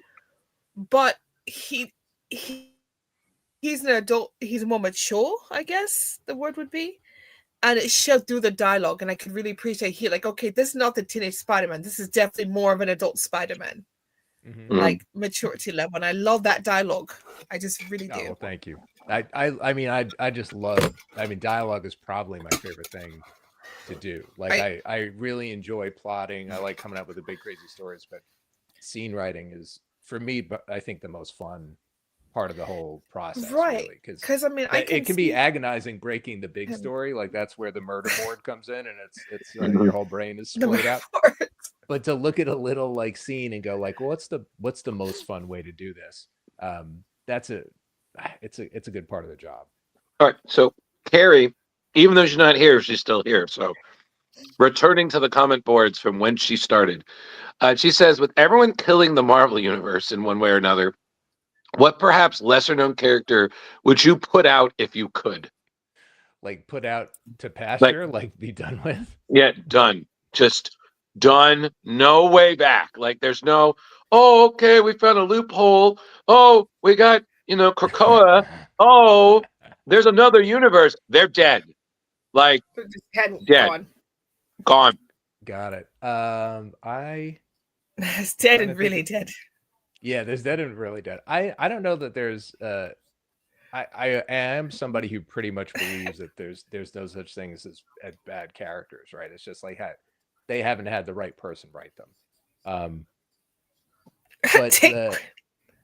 but he's an adult. He's more mature, I guess the word would be. And it showed through the dialogue, and I could really appreciate here, like, okay, this is not the teenage Spider-Man. This is definitely more of an adult Spider-Man, like maturity level. And I love that dialogue. I just really do. Well, thank you. I mean, I just love. I mean, dialogue is probably my favorite thing to do. Like, I really enjoy plotting. I like coming up with the big crazy stories, but scene writing is, for me, but I think the most fun part of the whole process, right? Because I mean, it can be agonizing breaking the big story. Like, that's where the murder board comes in, and it's your whole brain is split out. But to look at a little like scene and go like, well, what's the most fun way to do this? It's a good part of the job. all right. So Kari, even though she's not here, she's still here. So returning to the comment boards from when she started, she says, with everyone killing the Marvel universe in one way or another, what perhaps lesser known character would you put out if you could? Like, put out to pasture, like be done with? Yeah, done. Just done. No way back. Like, there's no, oh, okay, we found a loophole. Oh, we got, Krakoa. Oh, there's another universe. They're dead. Like, dead. Gone. Got it. It's dead and really dead. Yeah, there's dead and really dead. I don't know that there's I am somebody who pretty much believes that there's no such thing as bad characters, right? It's just like they haven't had the right person write them. But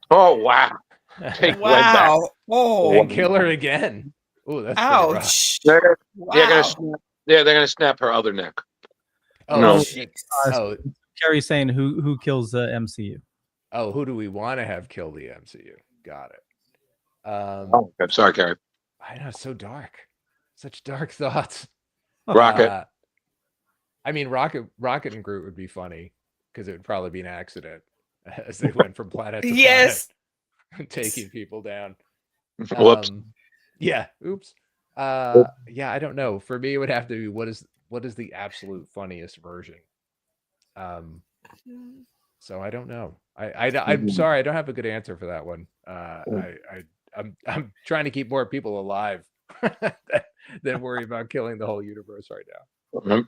oh wow. Wow. Oh, and kill her again. Oh, that's ouch. They're Wow. gonna snap her other neck. Oh, No. Kari's saying who kills the MCU? Oh, who do we want to have kill the MCU? Got it. I'm sorry, Kari. I know, it's so dark. Such dark thoughts. Rocket. I mean, Rocket and Groot would be funny because it would probably be an accident as they went from planet to Yes. planet, taking people down. Whoops. Yeah. Oops. Yeah, I don't know. For me, it would have to be what is the absolute funniest version. So I don't know. I'm sorry, I don't have a good answer for that one. I'm trying to keep more people alive than worry about killing the whole universe right now.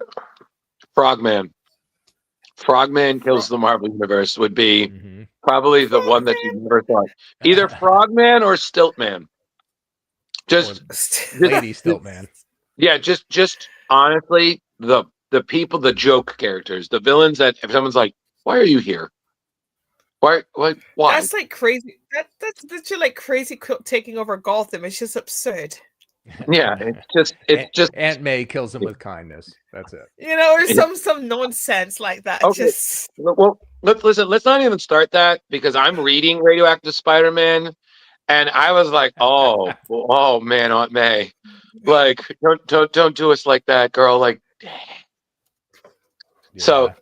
Frogman. Frogman kills the Marvel universe would be probably the one that you never thought. Either Frogman or Stiltman. Just Lady Stiltman. Yeah, just honestly, the people, the joke characters, the villains that if someone's like, why are you here? Why? That's like crazy. That's literally like Crazy Quilt taking over Gotham. It's just absurd. Yeah, it's just Aunt May kills him with kindness. That's it. Or some nonsense like that. Okay. Just well, let's not even start that, because I'm reading Radioactive Spider-Man, and I was like, oh man, Aunt May, like don't do us like that, girl. Like, so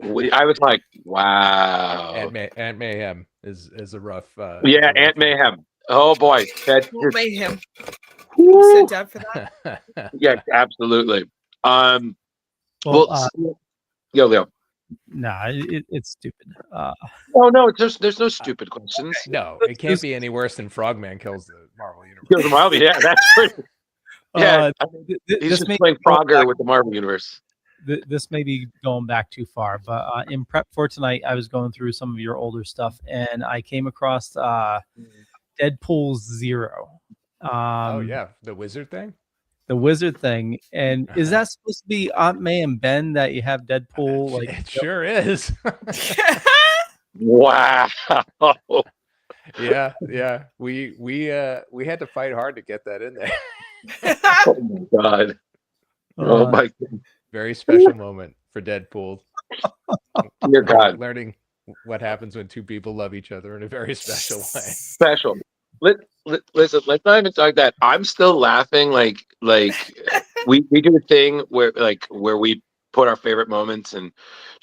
I was like, wow. Ant Mayhem is a rough. Yeah, Ant Mayhem. Oh boy, that What mayhem? I'm Woo! so down for that. Yeah, absolutely. Well, Yo, Leo. nah, it's stupid. Oh no, there's no stupid questions. No, it can't be any worse than Frogman kills the Marvel Universe. Kills the Marvel, yeah, that's pretty. Yeah, he's this just may playing be going Frogger back- with the Marvel Universe. This may be going back too far, but in prep for tonight, I was going through some of your older stuff, and I came across Deadpool 0. Oh yeah, the wizard thing. The wizard thing, and is that supposed to be Aunt May and Ben that you have Deadpool? Like It sure is. Wow. Yeah. We had to fight hard to get that in there. Oh my god. Oh my god. Very special moment for Deadpool. Dear God. Learning what happens when two people love each other in a very special way. Special. Listen, let's not even talk that. I'm still laughing like we do a thing where we put our favorite moments and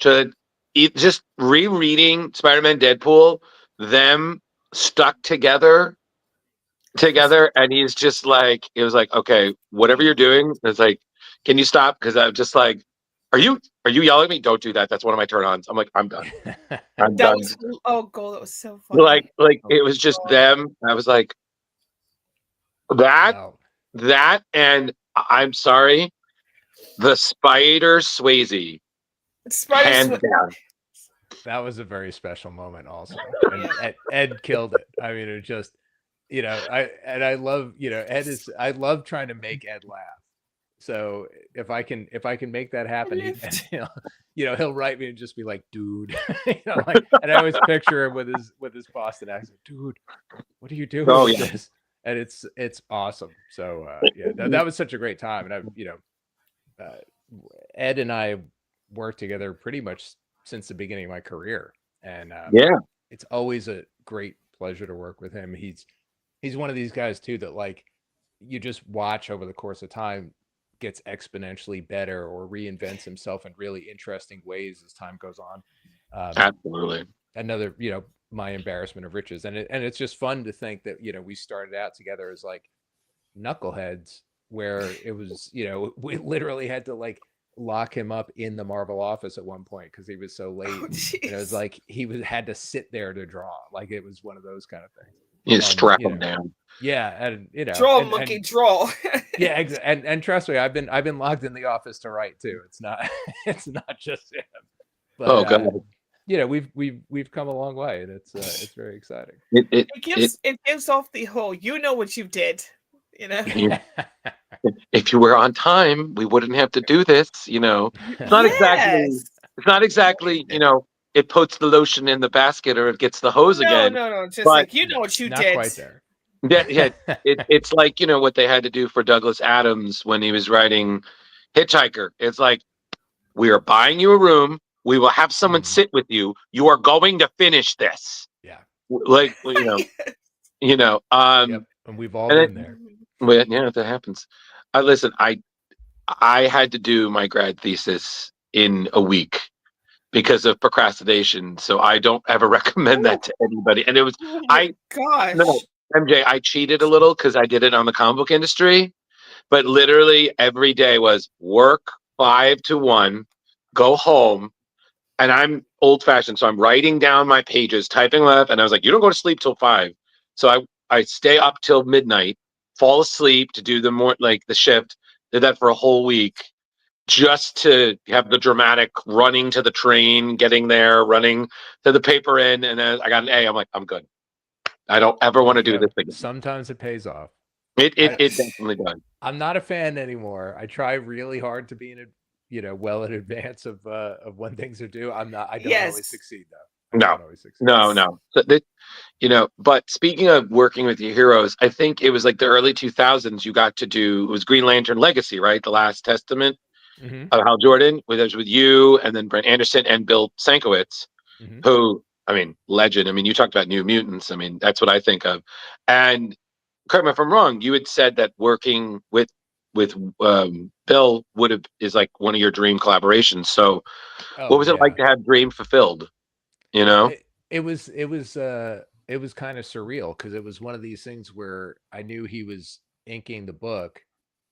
just rereading Spider-Man Deadpool, them stuck together, and he's just like, it was like, okay, whatever you're doing, it's like, can you stop? Because I'm just like, are you yelling at me? Don't do that. That's one of my turn-ons. I'm like, I'm done. I'm done. Oh god, that was so funny. Like it was just them. I was like, that, and I'm sorry, the Spider Swayze. Hands down. That was a very special moment also. And Ed killed it. I mean, it just, I love, I love trying to make Ed laugh. So if I can make that happen, he'll write me and just be like, dude, and I always picture him with his Boston accent, dude, what are you doing? Oh, with yeah. this? And it's awesome. So that was such a great time. And Ed and I worked together pretty much since the beginning of my career. And it's always a great pleasure to work with him. He's one of these guys too, that like, you just watch over the course of time, gets exponentially better or reinvents himself in really interesting ways as time goes on. Absolutely. Another, my embarrassment of riches. And it's just fun to think that, we started out together as like knuckleheads, where it was, we literally had to like lock him up in the Marvel office at one point because he was so late. And it was like had to sit there to draw. Like it was one of those kind of things. You strap him down. Yeah, and draw, monkey, draw. Yeah, and trust me, I've been locked in the office to write too. It's not just him. But, oh god. We've come a long way, and it's very exciting. It gives off the whole, you know what you did, If you were on time, we wouldn't have to do this. It's not exactly. It puts the lotion in the basket or it gets the hose again. No. Just but like, you know what you not did. Quite there. Yeah. It's like what they had to do for Douglas Adams when he was writing Hitchhiker. It's like, we are buying you a room. We will have someone sit with you. You are going to finish this. Yeah. Like Yep. And we've all been there. Well, yeah, that happens. Listen, I had to do my grad thesis in a week because of procrastination. So I don't ever recommend that to anybody. And it was no, MJ, I cheated a little because I did it on the comic book industry, but literally every day was work 5 to 1, go home. And I'm old fashioned. So I'm writing down my pages, typing left. And I was like, you don't go to sleep till 5. So I stay up till midnight, fall asleep to do the shift. Did that for a whole week just to have the dramatic running to the train, getting there, running to the paper in. And then I got an A. I'm like, I'm good. I don't ever want to do this again. Sometimes it pays off. It definitely does. I'm not a fan anymore. I try really hard to be well in advance of when things are due. I don't always succeed though. No. So but speaking of working with your heroes, I think it was like the early 2000s. You got to do, it was Green Lantern Legacy, right? The Last Testament of Hal Jordan, with you, and then Brent Anderson and Bill Sienkiewicz, who, I mean, legend. I mean, you talked about New Mutants. I mean, that's what I think of. And correct me if I'm wrong, you had said that working with with Bill is like one of your dream collaborations. So, what was it like to have dream fulfilled? You know, it was kind of surreal because it was one of these things where I knew he was inking the book,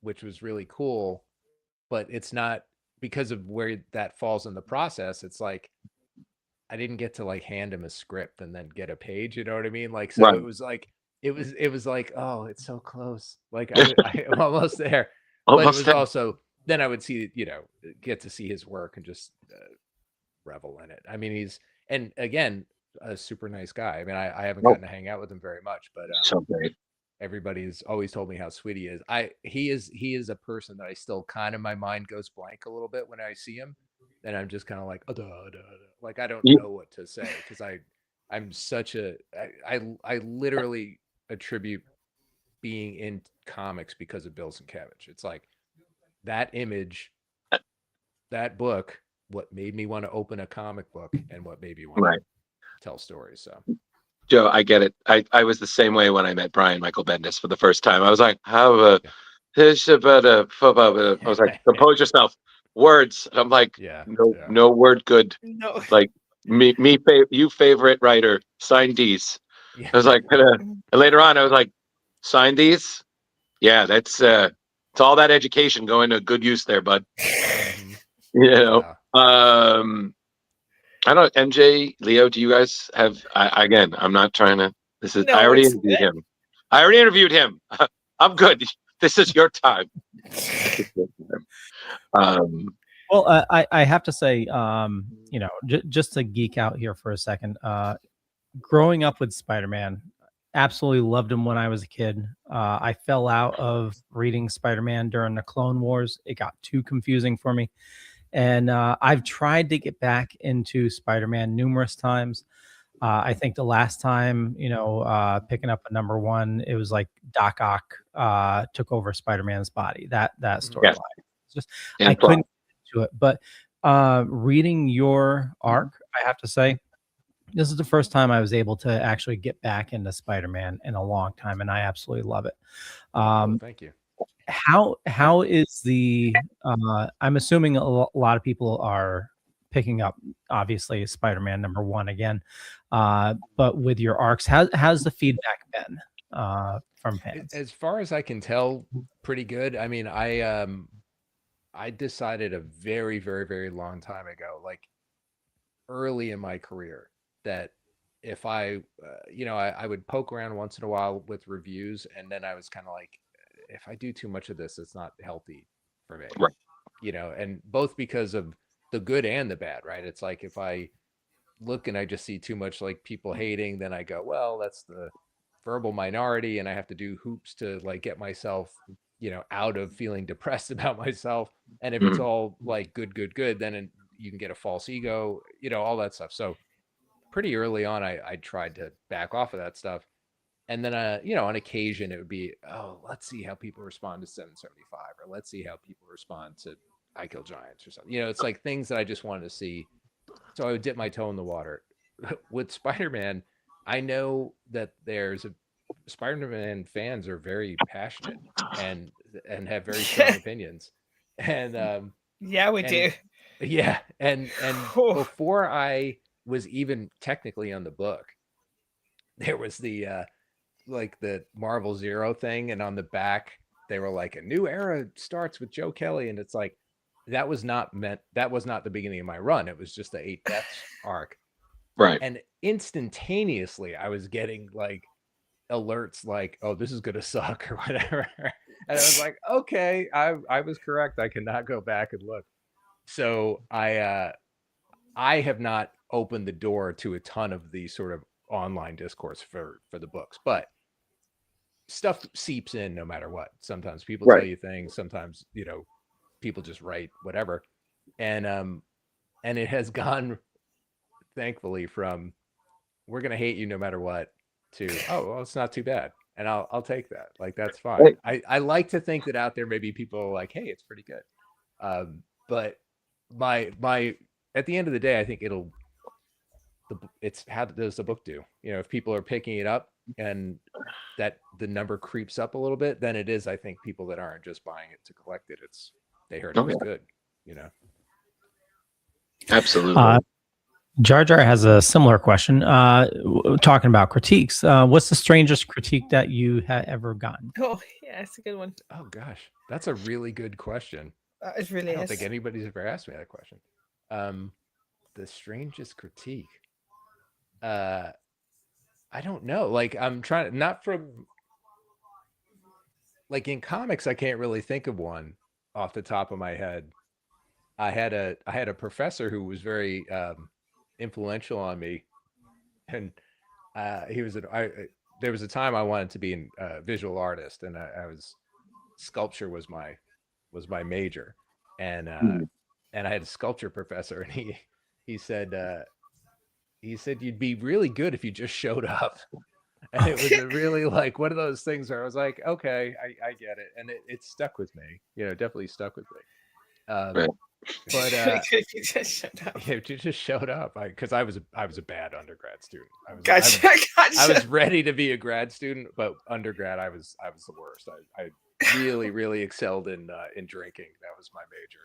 which was really cool, but it's not because of where that falls in the process. It's like I didn't get to like hand him a script and then get a page. You know what I mean? Like, so right. it was like it was like, oh, it's so close. Like I'm almost there, but it Almost was there. also then I would see get to see his work and just revel in it. I mean, and again, a super nice guy. I mean, I haven't gotten to hang out with him very much, but so great. everybody's always told me how sweet he is. He is a person that I still kind of my mind goes blank a little bit when I see him. And I'm just kind of like, like I don't know what to say because I'm such a I literally attribute being in comics because of Bill Sienkiewicz. It's like that image, that book, what made me want to open a comic book and what made me want to tell stories. So Joe, I get it. I was the same way when I met Brian Michael Bendis for the first time. I was like, how this about a football? I was like, compose yourself. Words. And I'm like, no word good. No. Like you favorite writer, sign these. I was like, and later on, I was like, sign these. Yeah, that's it's all that education going to good use there, bud. You know, I don't. MJ, Leo, do you guys have? Again, I'm not trying to. This is. No, I already interviewed him. I already interviewed him. I'm good. This is your time. Well, I have to say, just to geek out here for a second, growing up with Spider-Man, absolutely loved him when I was a kid. I fell out of reading Spider-Man during the Clone Wars. It got too confusing for me. And I've tried to get back into Spider-Man numerous times. I think the last time, picking up a number one, it was like Doc Ock took over Spider-Man's body. That storyline. Just I couldn't get to it. But reading your arc, I have to say, this is the first time I was able to actually get back into Spider-Man in a long time, and I absolutely love it. Thank you. How is the I'm assuming a lot of people are picking up obviously Spider-Man number one again, but with your arcs, how's the feedback been from fans? As far as I can tell, pretty good. I mean, I decided a very, very, very long time ago, like early in my career, that if I would poke around once in a while with reviews, and then I was kind of like, if I do too much of this, it's not healthy for me, and both because of the good and the bad, right? It's like if I look and I just see too much like people hating, then I go, well, that's the verbal minority, and I have to do hoops to like get myself, out of feeling depressed about myself. And if it's all like good, then you can get a false ego, all that stuff. So pretty early on, I tried to back off of that stuff. And then, on occasion, it would be, oh, let's see how people respond to 775, or let's see how people respond to I Kill Giants or something. It's like things that I just wanted to see. So I would dip my toe in the water. With Spider-Man, I know that Spider-Man fans are very passionate and have very strong opinions. And yeah, we do. Yeah, and before I was even technically on the book, there was the like the Marvel Zero thing, and on the back they were like, a new era starts with Joe Kelly, and it's like that was not the beginning of my run. It was just the 8 Deaths arc, right? And instantaneously I was getting like alerts like, oh, this is gonna suck or whatever. And I was like, okay, I was correct. I cannot go back and look. So I have not opened the door to a ton of the sort of online discourse for the books, but stuff seeps in no matter what. Sometimes people tell you things, sometimes people just write whatever, and it has gone, thankfully, from we're gonna hate you no matter what to, oh, well, it's not too bad, and I'll take that. Like, that's fine. I like to think that out there maybe people are like, hey, it's pretty good, but my at the end of the day, I think it's how does the book do? If people are picking it up, and that the number creeps up a little bit, then it is, I think, people that aren't just buying it to collect it. It's they heard it was good, you know. Absolutely. Jar Jar has a similar question. Talking about critiques, what's the strangest critique that you have ever gotten? Oh, yeah, it's a good one. Oh gosh, that's a really good question. It really I don't is. think anybody's ever asked me that question. The strangest critique. I don't know. Like I'm trying not from like in comics, I can't really think of one off the top of my head. I had a professor who was very influential on me, and he was there was a time I wanted to be a visual artist, and I was sculpture was my major, and I had a sculpture professor, and he said you'd be really good if you just showed up. And it was a really like one of those things where I was like, okay, I get it, and it stuck with me. You know, definitely stuck with me. Right. But If you just shut up. yeah, it just showed up because I was a bad undergrad student. Gotcha. I was ready to be a grad student, but undergrad I was the worst. I really excelled in drinking. That was my major.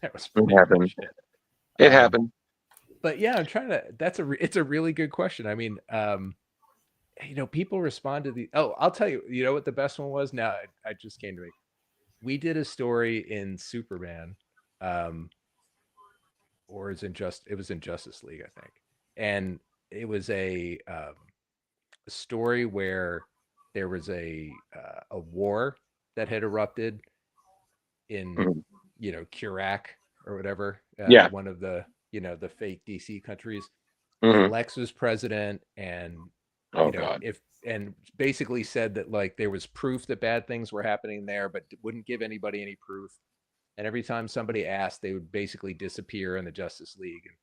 That was It happened. shit. It happened. But yeah, I'm trying to. It's a really good question. I mean, you know, people respond to the. Oh, I'll tell you. You know what the best one was? Now I just came to me. We did a story in Superman, or it was in Justice League, I think, and it was a story where there was a war that had erupted in you know Kurak or whatever. One of the the fake DC countries. And Lex was president, and God. And basically said that like there was proof that bad things were happening there, but wouldn't give anybody any proof. And every time somebody asked, they would basically disappear in the Justice League. And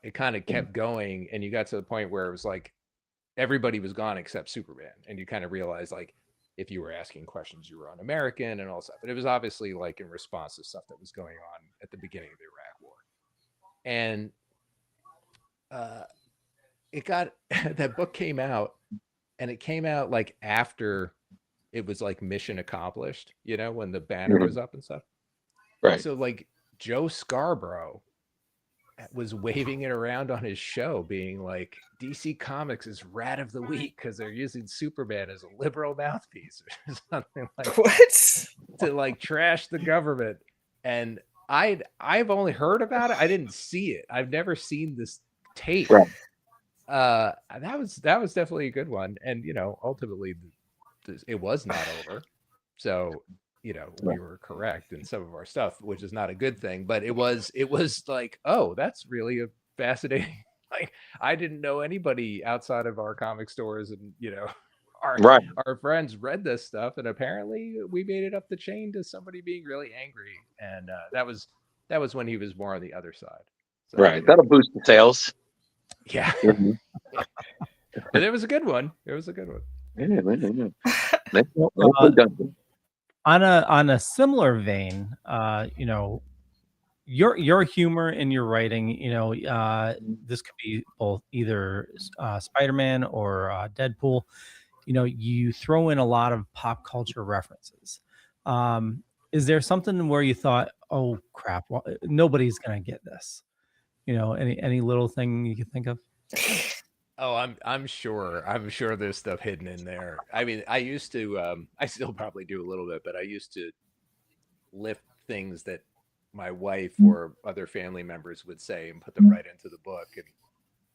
it kind of kept going, and you got to the point where it was like everybody was gone except Superman, and you kind of realized like if you were asking questions, you were un-American and all stuff. But it was obviously like in response to stuff that was going on at the beginning of the Iraq War. And it got that book came out, and it came out like after it was like mission accomplished, you know, when the banner was up and stuff. Right. So like Joe Scarborough was waving it around on his show, being like, DC Comics is rat of the week because they're using Superman as a liberal mouthpiece or something like what to like trash the government. And I've only heard about it. I didn't see it. I've never seen this tape. Right. That was definitely a good one. And you know, ultimately it was not over. So you know, we were correct in some of our stuff, which is not a good thing, but it was like, oh, that's really a fascinating, like, I didn't know anybody outside of our comic stores and, you know, our friends read this stuff, and apparently we made it up the chain to somebody being really angry. And that was when he was more on the other side. So, right. You know, that'll boost the sales. Yeah. But it was a good one. It was a good one. Yeah. On a similar vein, you know, your humor in your writing, you know, this could be both either Spider-Man or Deadpool. You know, you throw in a lot of pop culture references. Is there something where you thought, oh crap, well, nobody's gonna get this? You know, any little thing you can think of? Oh, I'm sure there's stuff hidden in there. I mean, I used to, I still probably do a little bit, but I used to lift things that my wife or other family members would say and put them right into the book. And,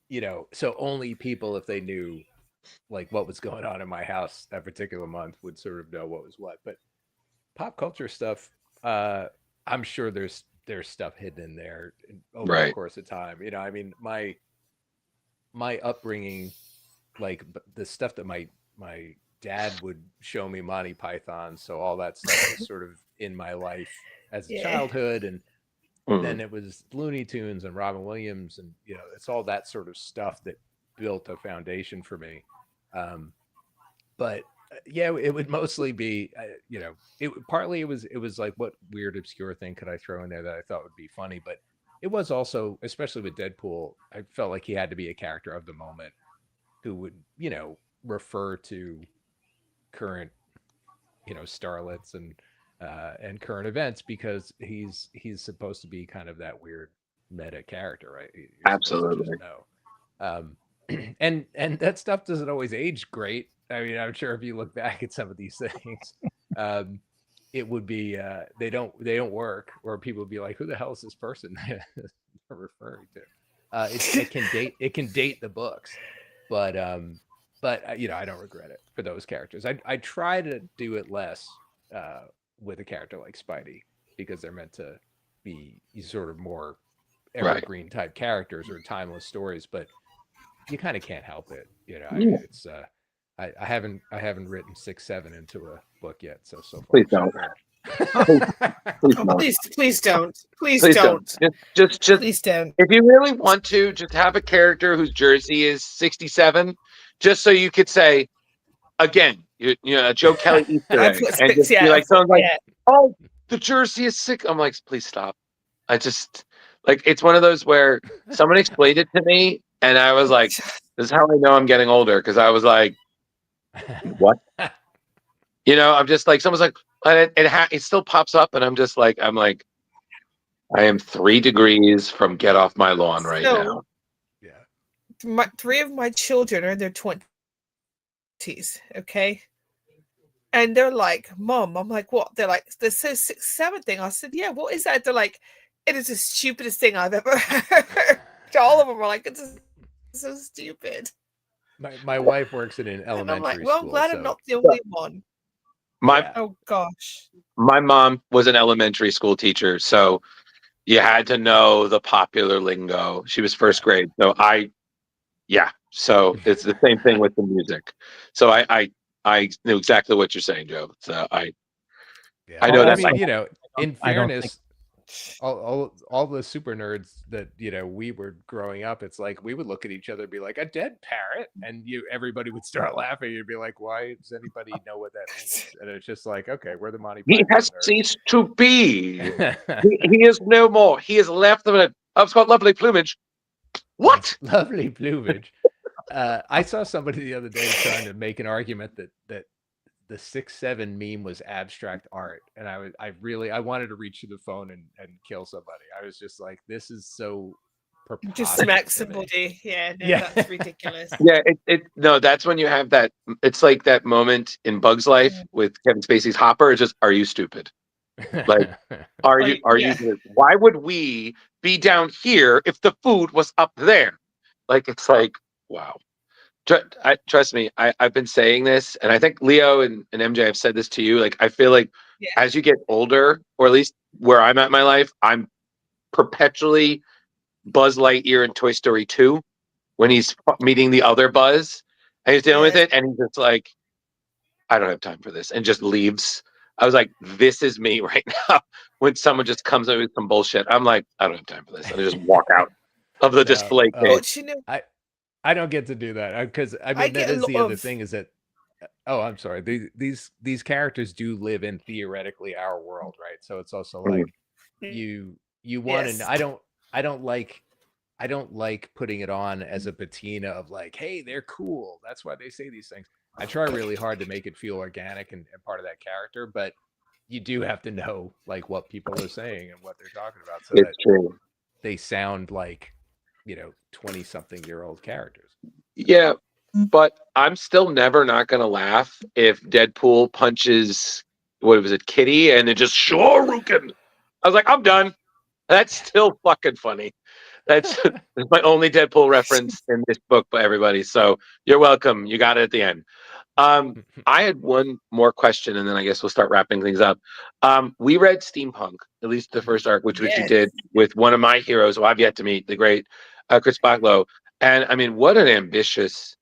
you know, so only people, if they knew like what was going on in my house that particular month, would sort of know what was what. But pop culture stuff, I'm sure there's stuff hidden in there over the course of time. You know, I mean, my upbringing, like the stuff that my dad would show me, Monty Python, so all that stuff was sort of in my life as a childhood, and then it was Looney Tunes and Robin Williams, and you know, it's all that sort of stuff that built a foundation for me. But yeah, it would mostly be, you know, it was like, what weird obscure thing could I throw in there that I thought would be funny, but it was also, especially with Deadpool, I felt like he had to be a character of the moment who would, you know, refer to current, starlets and current events because he's supposed to be kind of that weird meta character, right? You're supposed to Absolutely. just know. And that stuff doesn't always age great. I mean, I'm sure if you look back at some of these things, it would be they don't work, or people would be like, "Who the hell is this person they're referring to?" It can date the books, but I don't regret it for those characters. I try to do it less with a character like Spidey because they're meant to be sort of more evergreen type characters or timeless stories, but you kind of can't help it. It's I haven't written 6-7 into a book yet, so far. Please don't. Please don't. Please Please don't. Just Please don't. if you really want to, just have a character whose jersey is 67, just so you could say, again, Joe Kelly Easter egg, and just be like, someone's like, oh, the jersey is sick. I'm like, please stop. I just like it's one of those where someone explained it to me, and I was like, this is how I know I'm getting older, because I was like, what? I'm just like, someone's like, it still pops up, and I'm like, I am 3 degrees from get off my lawn right now. Yeah. 3 of my children are in their 20s. Okay. And they're like, Mom, I'm like, what? They're like, the 6-7 thing. I said, yeah, what is that? They're like, it is the stupidest thing I've ever heard. All of them are like, it's so stupid. My wife works in an elementary I'm like, well, school. I'm glad I'm not the only one. Oh gosh. My mom was an elementary school teacher, so you had to know the popular lingo. She was first grade, so so it's the same thing with the music. So I knew exactly what you're saying, Joe. So I know that. I mean, in fairness, all the super nerds that we were growing up, it's like we would look at each other and be like, a dead parrot, and everybody would start laughing. You'd be like, why does anybody know what that means? And it's just like, okay, we're the Monty Python He has nerds. ceased to be. he is no more. He has left them. I've got lovely plumage. What? Lovely plumage. I saw somebody the other day trying to make an argument that the 6-7 meme was abstract art, and I wanted to reach through the phone and kill somebody. I was just like, this is so preposterous. Just smack somebody. Yeah, that's ridiculous. Yeah, no, that's when you have that. It's like that moment in Bug's Life with Kevin Spacey's Hopper. It's just, are you stupid? Like, are you? Why would we be down here if the food was up there? Like, it's like, wow. Trust me, I've been saying this, and I think Leo and MJ have said this to you. Like, I feel like as you get older, or at least where I'm at in my life, I'm perpetually Buzz Lightyear in Toy Story 2 when he's meeting the other Buzz and he's dealing with it, and he's just like, I don't have time for this, and just leaves. I was like, this is me right now. When someone just comes up with some bullshit, I'm like, I don't have time for this, and I just walk out of the display case. I don't get to do that because I mean that is the other thing is that I'm sorry, these characters do live in theoretically our world, right? So it's also like you want to. I don't like putting it on as a patina of like, hey, they're cool. That's why they say these things. I try really hard to make it feel organic and part of that character, but you do have to know like what people are saying and what they're talking about, so it's true. They sound like 20-something-year-old characters. Yeah, but I'm still never not gonna laugh if Deadpool punches, what was it, Kitty, and it just Shoryuken. I was like, I'm done. That's still fucking funny. That's my only Deadpool reference in this book by everybody. So you're welcome. You got it at the end. I had one more question, and then I guess we'll start wrapping things up. We read Steampunk, at least the first arc, which you did with one of my heroes who I've yet to meet, the great Chris Bachlow. And I mean, what an ambitious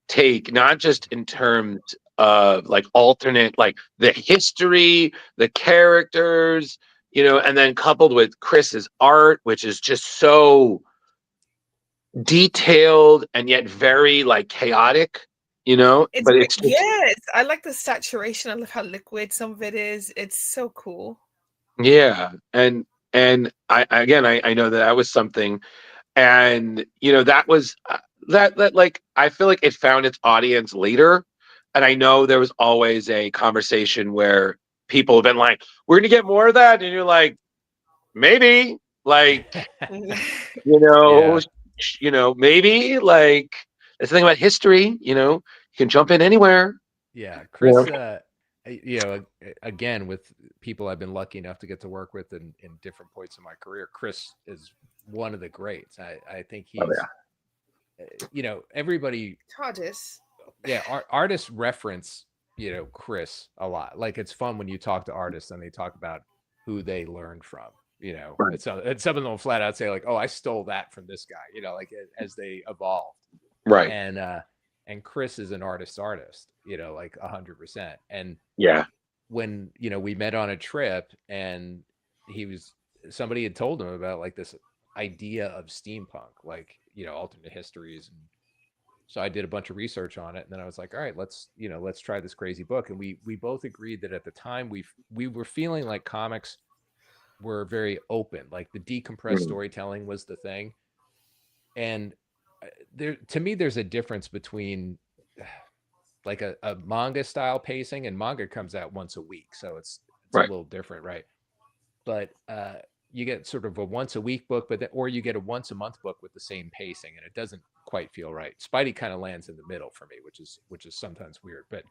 take, not just in terms of like alternate, like the history, the characters, and then coupled with Chris's art, which is just so detailed and yet very like chaotic. But it's just, I like the saturation. I love how liquid some of it is. It's so cool. Yeah, and I know that was something, and that was that like I feel like it found its audience later, and I know there was always a conversation where people have been like, "We're gonna get more of that," and you're like, "Maybe." Like, you know, maybe like that's the thing about history. You can jump in anywhere. Yeah, You Chris. know? Again, with people I've been lucky enough to get to work with in different points of my career, Chris is one of the greats. I think he's, everybody. TARDIS. Yeah, artists reference Chris a lot. Like it's fun when you talk to artists and they talk about who they learned from. Right. It's some of them will flat out say like, "Oh, I stole that from this guy." Like as they evolved. Right. And Chris is an artist, like 100%. And yeah, when we met on a trip, and somebody had told him about like this idea of steampunk, like alternate histories, and so I did a bunch of research on it, and then I was like, all right, let's try this crazy book. And we both agreed that at the time we were feeling like comics were very open, like the decompressed storytelling was the thing. And to me there's a difference between like a manga style pacing, and manga comes out once a week, so it's right. a little different, right? But you get sort of a once a week book, or you get a once a month book with the same pacing, and it doesn't quite feel right. Spidey kind of lands in the middle for me, which is sometimes weird. But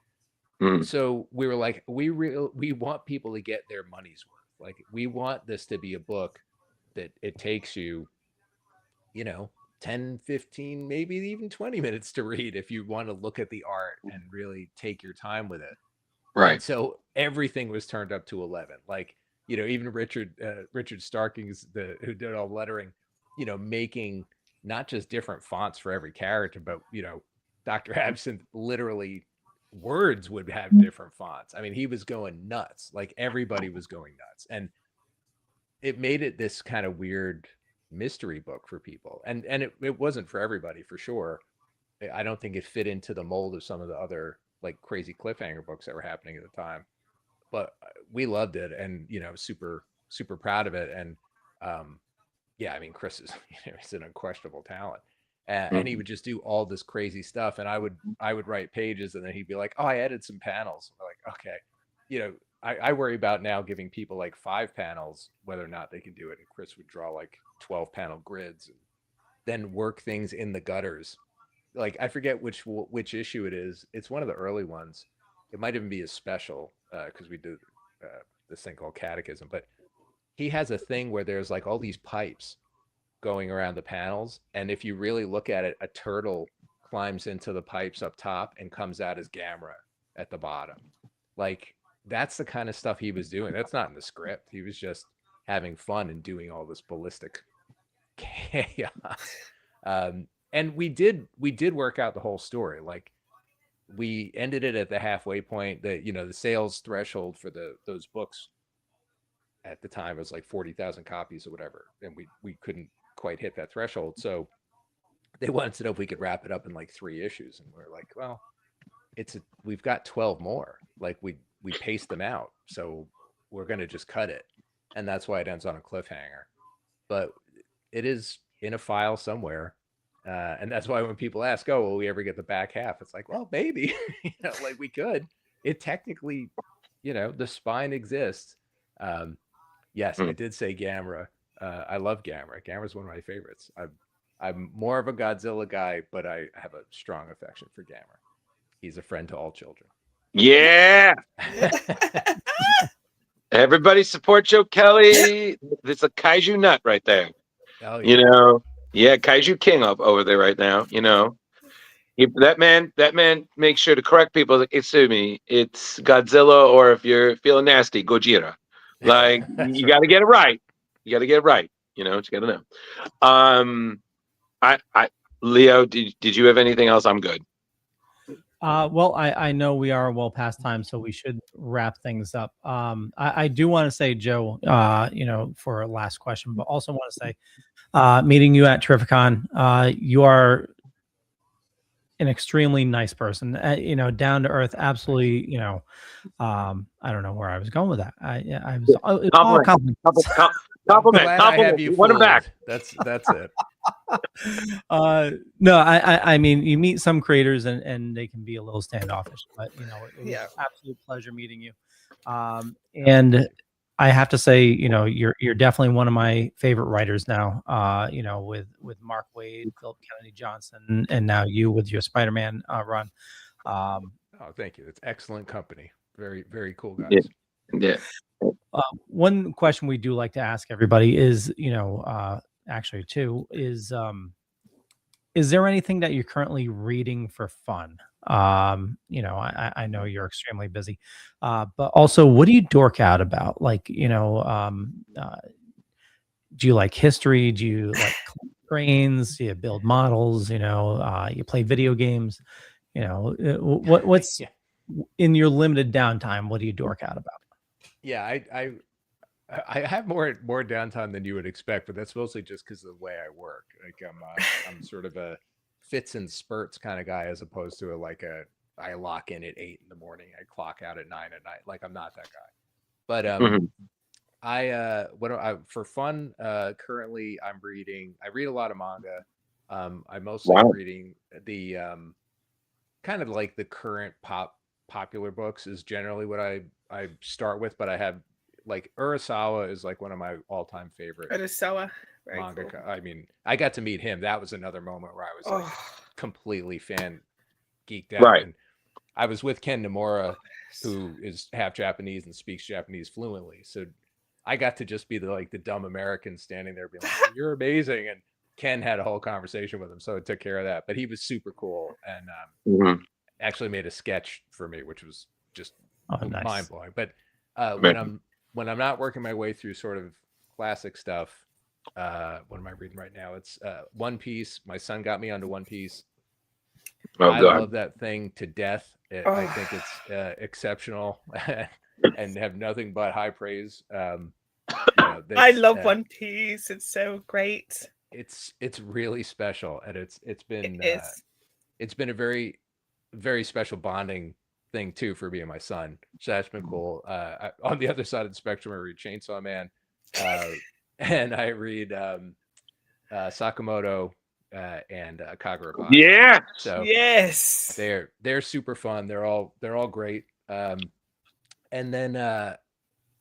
so we were like, we want people to get their money's worth. Like we want this to be a book that it takes you, 10, 15, maybe even 20 minutes to read if you want to look at the art and really take your time with it. Right. And so everything was turned up to 11. Like, even Richard Starkings, who did all lettering, making not just different fonts for every character, but, Dr. Absinthe, literally words would have different fonts. I mean, he was going nuts. Like everybody was going nuts. And it made it this kind of weird mystery book for people, and it wasn't for everybody, for sure. I don't think it fit into the mold of some of the other like crazy cliffhanger books that were happening at the time, but we loved it, and super proud of it. And I mean, Chris is he's an unquestionable talent, and he would just do all this crazy stuff, and I would write pages, and then he'd be like, "Oh, I added some panels." We're like, okay, I worry about now giving people like 5 panels, whether or not they can do it. And Chris would draw like 12 panel grids and then work things in the gutters. Like I forget which issue it is. It's one of the early ones. It might even be a special because we do this thing called Catechism. But he has a thing where there's like all these pipes going around the panels. And if you really look at it, a turtle climbs into the pipes up top and comes out as Gamera at the bottom. Like, that's the kind of stuff he was doing. That's not in the script. He was just having fun and doing all this ballistic chaos. And we did work out the whole story. Like we ended it at the halfway point that, the sales threshold for those books at the time was like 40,000 copies or whatever. And we couldn't quite hit that threshold. So they wanted to know if we could wrap it up in like 3 issues. And we're like, well, we've got 12 more. Like we paced them out, so we're going to just cut it. And that's why it ends on a cliffhanger, but it is in a file somewhere. And that's why when people ask, oh, will we ever get the back half? It's like, well, maybe, like we could. It technically, the spine exists. Yes, I did say Gamera. I love Gamera. Gamera's one of my favorites. I'm more of a Godzilla guy, but I have a strong affection for Gamera. He's a friend to all children. Yeah. Everybody support Joe Kelly. It's a kaiju nut right there. Oh, yeah. Kaiju king up over there right now. That man makes sure to correct people. Like, excuse me, it's Godzilla, or if you're feeling nasty, Gojira. Like you got to get it right. You got to get it right. You got to know. Leo, did you have anything else? I'm good. Well, I know we are well past time, so we should wrap things up. I do want to say, Joe, for a last question, but also want to say, meeting you at Terrificon, you are an extremely nice person, down to earth, absolutely, I don't know where I was going with that. I was compliment. Compliment. I have you. Want him back. That's it. No, I mean, you meet some creators and they can be a little standoffish, but it was Yeah. an absolute pleasure meeting you. And I have to say, you're definitely one of my favorite writers now. With Mark Waid, Philip Kennedy Johnson, and now you with your Spider-Man run. Oh, thank you. It's excellent company. Very, very cool guys. Yeah. One question we do like to ask everybody is, actually two is there anything that you're currently reading for fun? I know you're extremely busy, but also, what do you dork out about? Like, do you like history? Do you like trains? Do you build models? You play video games? What's Yeah. in your limited downtime? What do you dork out about? Yeah, I have more downtime than you would expect, but that's mostly just because of the way I work. Like I'm sort of a fits and spurts kind of guy, as opposed to I lock in at 8 in the morning, I clock out at 9 at night. Like, I'm not that guy. But for fun, currently I read a lot of manga. I'm mostly reading the kind of like the current popular books is generally what I start with, but I have like Urasawa is like one of my all-time favorite Urasawa, manga. cool. I mean, I got to meet him. That was another moment where I was like completely geeked out. Right. And I was with Ken Nomura, who is half Japanese and speaks Japanese fluently. So I got to just be the dumb American standing there being like, "You're amazing." And Ken had a whole conversation with him, so it took care of that. But he was super cool and actually made a sketch for me, which was just nice. mind blowing. But when I'm not working my way through sort of classic stuff, what am I reading right now? It's One Piece. My son got me onto One Piece. I love that thing to death. I think it's exceptional and have nothing but high praise. I love One Piece. It's so great. It's really special, and it's been a very, very special bonding thing too for me and my son. So that's been cool. On the other side of the spectrum, I read Chainsaw Man, and I read Sakamoto and Kagura. Yeah. So yes, they're super fun. They're all great. And then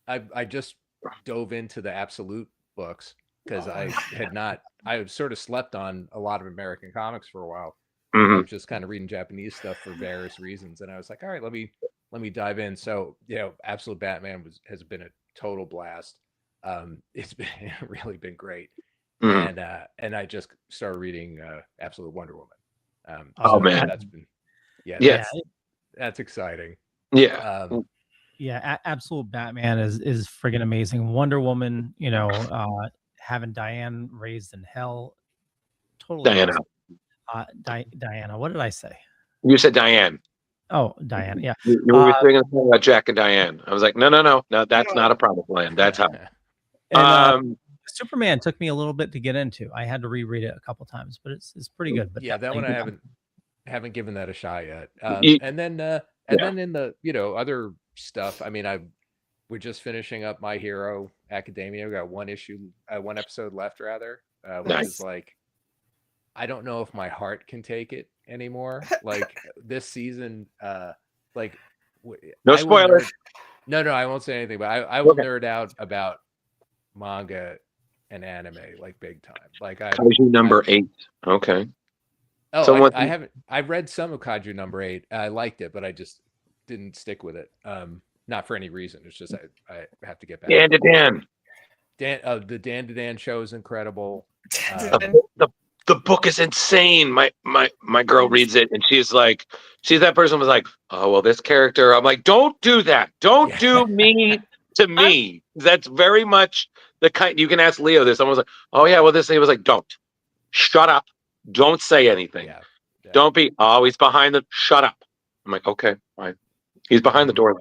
I just dove into the Absolute books because I sort of slept on a lot of American comics for a while. I was just kind of reading Japanese stuff for various reasons, and I was like, all right, let me dive in. So Absolute Batman has been a total blast. It's really been great. And I just started reading Absolute Wonder Woman. Man, that's been that's exciting. Absolute Batman is friggin' amazing. Wonder Woman, having Diane raised in hell, totally Diana. Awesome. Diana, what did I say? You said Diane. Oh, Diane, yeah. You were singing a song about Jack and Diane. I was like, no, that's not a promised land. That's how. And, Superman took me a little bit to get into. I had to reread it a couple times, but it's pretty good. But that one I haven't given that a shot yet. And then in the other stuff, I mean, we're just finishing up My Hero Academia. We got one episode left rather, which is like, I don't know if my heart can take it anymore. Like this season, no spoilers. No, I won't say anything, but I will nerd out about manga and anime like big time. Like Kaiju number 8. Okay. Oh, I haven't. I've read some of Kaiju number 8. I liked it, but I just didn't stick with it. Not for any reason. It's just I have to get back. Dan to Dan. The Dan to Dan show is incredible. The book is insane. My girl reads it and she's that person was like, oh well, this character. I'm like, don't do that. Don't do me to me. That's very much the kind. You can ask Leo this. Someone was like, oh yeah, well this. He was like, don't. Shut up. Don't say anything. Yeah. Don't be. Oh, he's behind the. Shut up. I'm like, okay, fine. He's behind the door.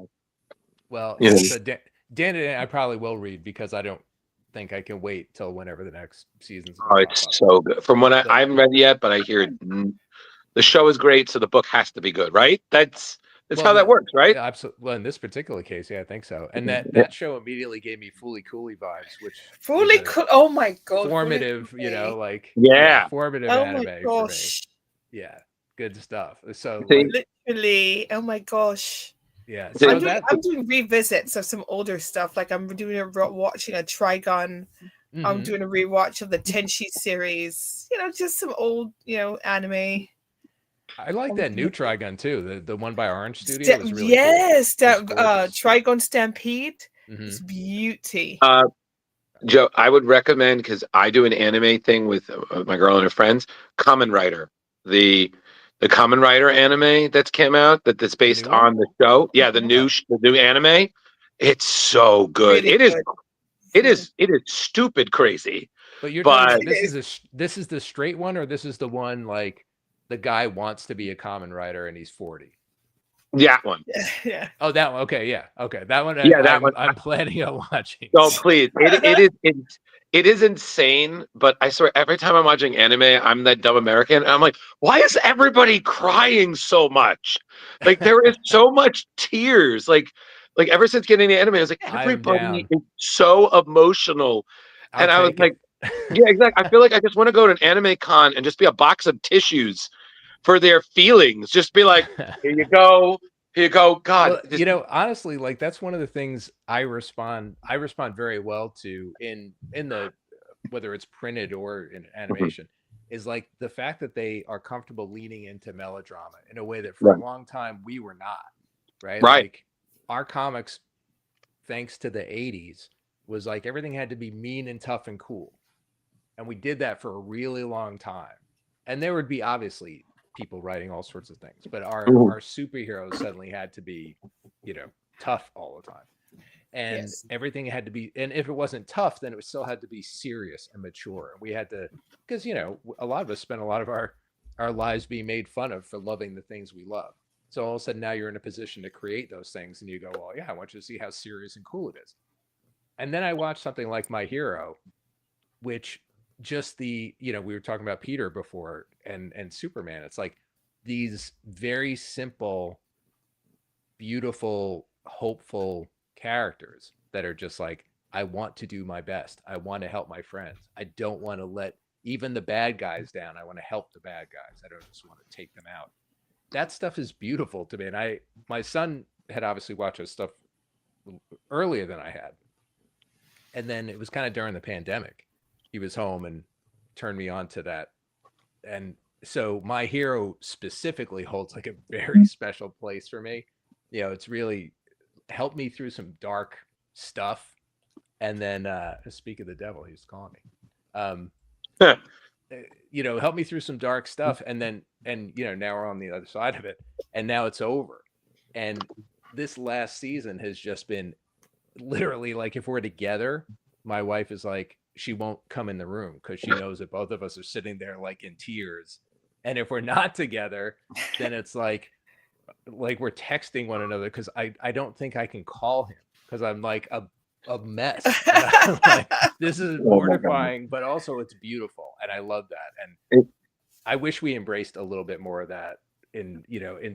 Well, so Dan to Dan, I probably will read because I don't think I can wait till whenever the next season's. Oh, it's so good. From what I haven't read yet, but I hear the show is great, so the book has to be good, right? That's That's how that works, right? Absolutely. Well, in this particular case, yeah, I think so. And that show immediately gave me Fooly Cooley vibes, which Fully cool. Oh my god. formative, you know, like formative Oh anime my for gosh. me. Yeah, good stuff. So literally, oh my gosh. Yeah, so so I'm doing revisits of some older stuff. Like I'm doing watching a Trigun. I'm doing a rewatch of the Tenchi series. You know, just some old, anime. I like that new Trigun too. The one by Orange Studio is really cool. Trigun Stampede. It's beauty. Joe, I would recommend, because I do an anime thing with my girl and her friends, Kamen Rider. The Kamen Rider anime that's came out that's based on the show. Yeah, the new anime. It's so good. Really it is stupid crazy. But you're talking this is the straight one, or this is the one like the guy wants to be a Kamen Rider and he's 40. That one. Yeah. Oh, that one. Okay. Yeah. Okay. That one. Yeah, that one. I'm planning on watching. Oh, please. It is insane. But I swear, every time I'm watching anime, I'm that dumb American. And I'm like, why is everybody crying so much? Like, there is so much tears. Like ever since getting the anime, I was like, everybody is so emotional. And I was like, yeah, exactly. I feel like I just want to go to an anime con and just be a box of tissues for their feelings. Just be like, here you go. God, well, honestly, like that's one of the things I respond very well to in the, whether it's printed or in animation, is like the fact that they are comfortable leaning into melodrama in a way that for a long time we were not, right? Like our comics, thanks to the 80s, was like everything had to be mean and tough and cool. And we did that for a really long time. And there would be obviously people writing all sorts of things, but our superheroes suddenly had to be, tough all the time. And everything had to be, and if it wasn't tough, then it still had to be serious and mature. We had to, because, a lot of us spent a lot of our lives being made fun of for loving the things we love. So all of a sudden now you're in a position to create those things and you go, well, yeah, I want you to see how serious and cool it is. And then I watched something like My Hero, which just we were talking about Peter before and Superman. It's like these very simple, beautiful, hopeful characters that are just like, I want to do my best. I want to help my friends. I don't want to let even the bad guys down. I want to help the bad guys. I don't just want to take them out. That stuff is beautiful to me. And my son had obviously watched this stuff earlier than I had. And then it was kind of during the pandemic. He was home and turned me on to that. And so My Hero specifically holds like a very special place for me. It's really helped me through some dark stuff. And then speak of the devil, he's calling me. Help me through some dark stuff. And then, now we're on the other side of it. And now it's over. And this last season has just been literally like, if we're together, my wife is like, she won't come in the room because she knows that both of us are sitting there like in tears. And if we're not together, then it's like we're texting one another because I don't think I can call him because I'm like a mess. Like, this is mortifying, but also it's beautiful. And I love that. And I wish we embraced a little bit more of that in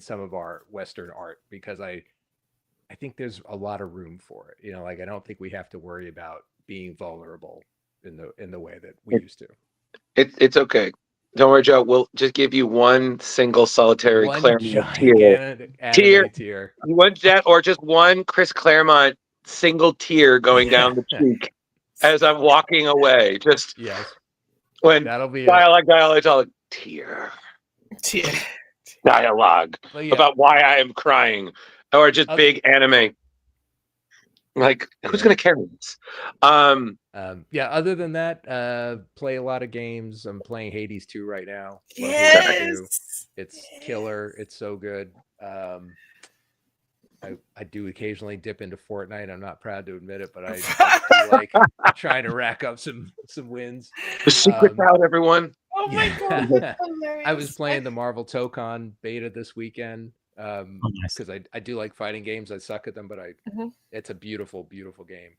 some of our Western art, because I think there's a lot of room for it. Like I don't think we have to worry about being vulnerable in the way that we used to. It's okay. Don't worry, Joe. We'll just give you one single solitary Claremont tear. One jet, or just one Chris Claremont single tear going down the cheek as I'm walking away. Just when that'll be dialogue, tear. Dialogue about why I am crying, or just big anime. Like, who's gonna carry this? Other than that, play a lot of games. I'm playing Hades 2 right now. It's killer. It's so good. I do occasionally dip into Fortnite. I'm not proud to admit it, but I do like trying to rack up some wins. The secret's out, everyone. Oh my god! I was playing the Marvel Tokon beta this weekend. Because I do like fighting games. I suck at them, but it's a beautiful, beautiful game.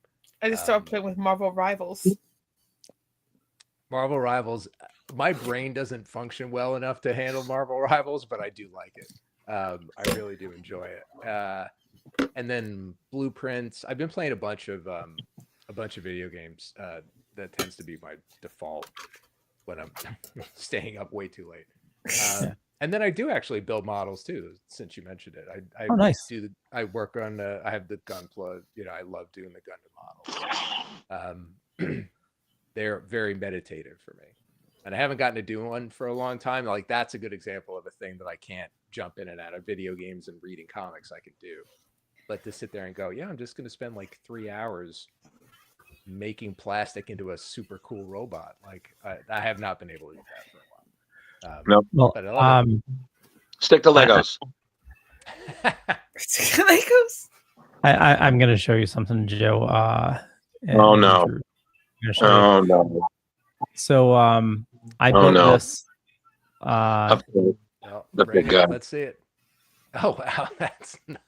I just started playing with Marvel Rivals. My brain doesn't function well enough to handle Marvel Rivals, but I do like it. I really do enjoy it. And then blueprints. I've been playing a bunch of video games. That tends to be my default when I'm staying up way too late. And then I do actually build models too. Since you mentioned it, I nice. I work on. I have the Gunpla. I love doing the Gundam models. They're very meditative for me, and I haven't gotten to do one for a long time. Like that's a good example of a thing that I can't jump in and out of video games and reading comics. I could do, but to sit there and go, yeah, I'm just going to spend like 3 hours making plastic into a super cool robot. Like I have not been able to do that for a while. Nope. Well, But I love it. Stick to Legos. Legos. I'm going to show you something, Joe. Oh no! Oh no! So I built this. Well, right here, let's see it. Oh wow, that's nice.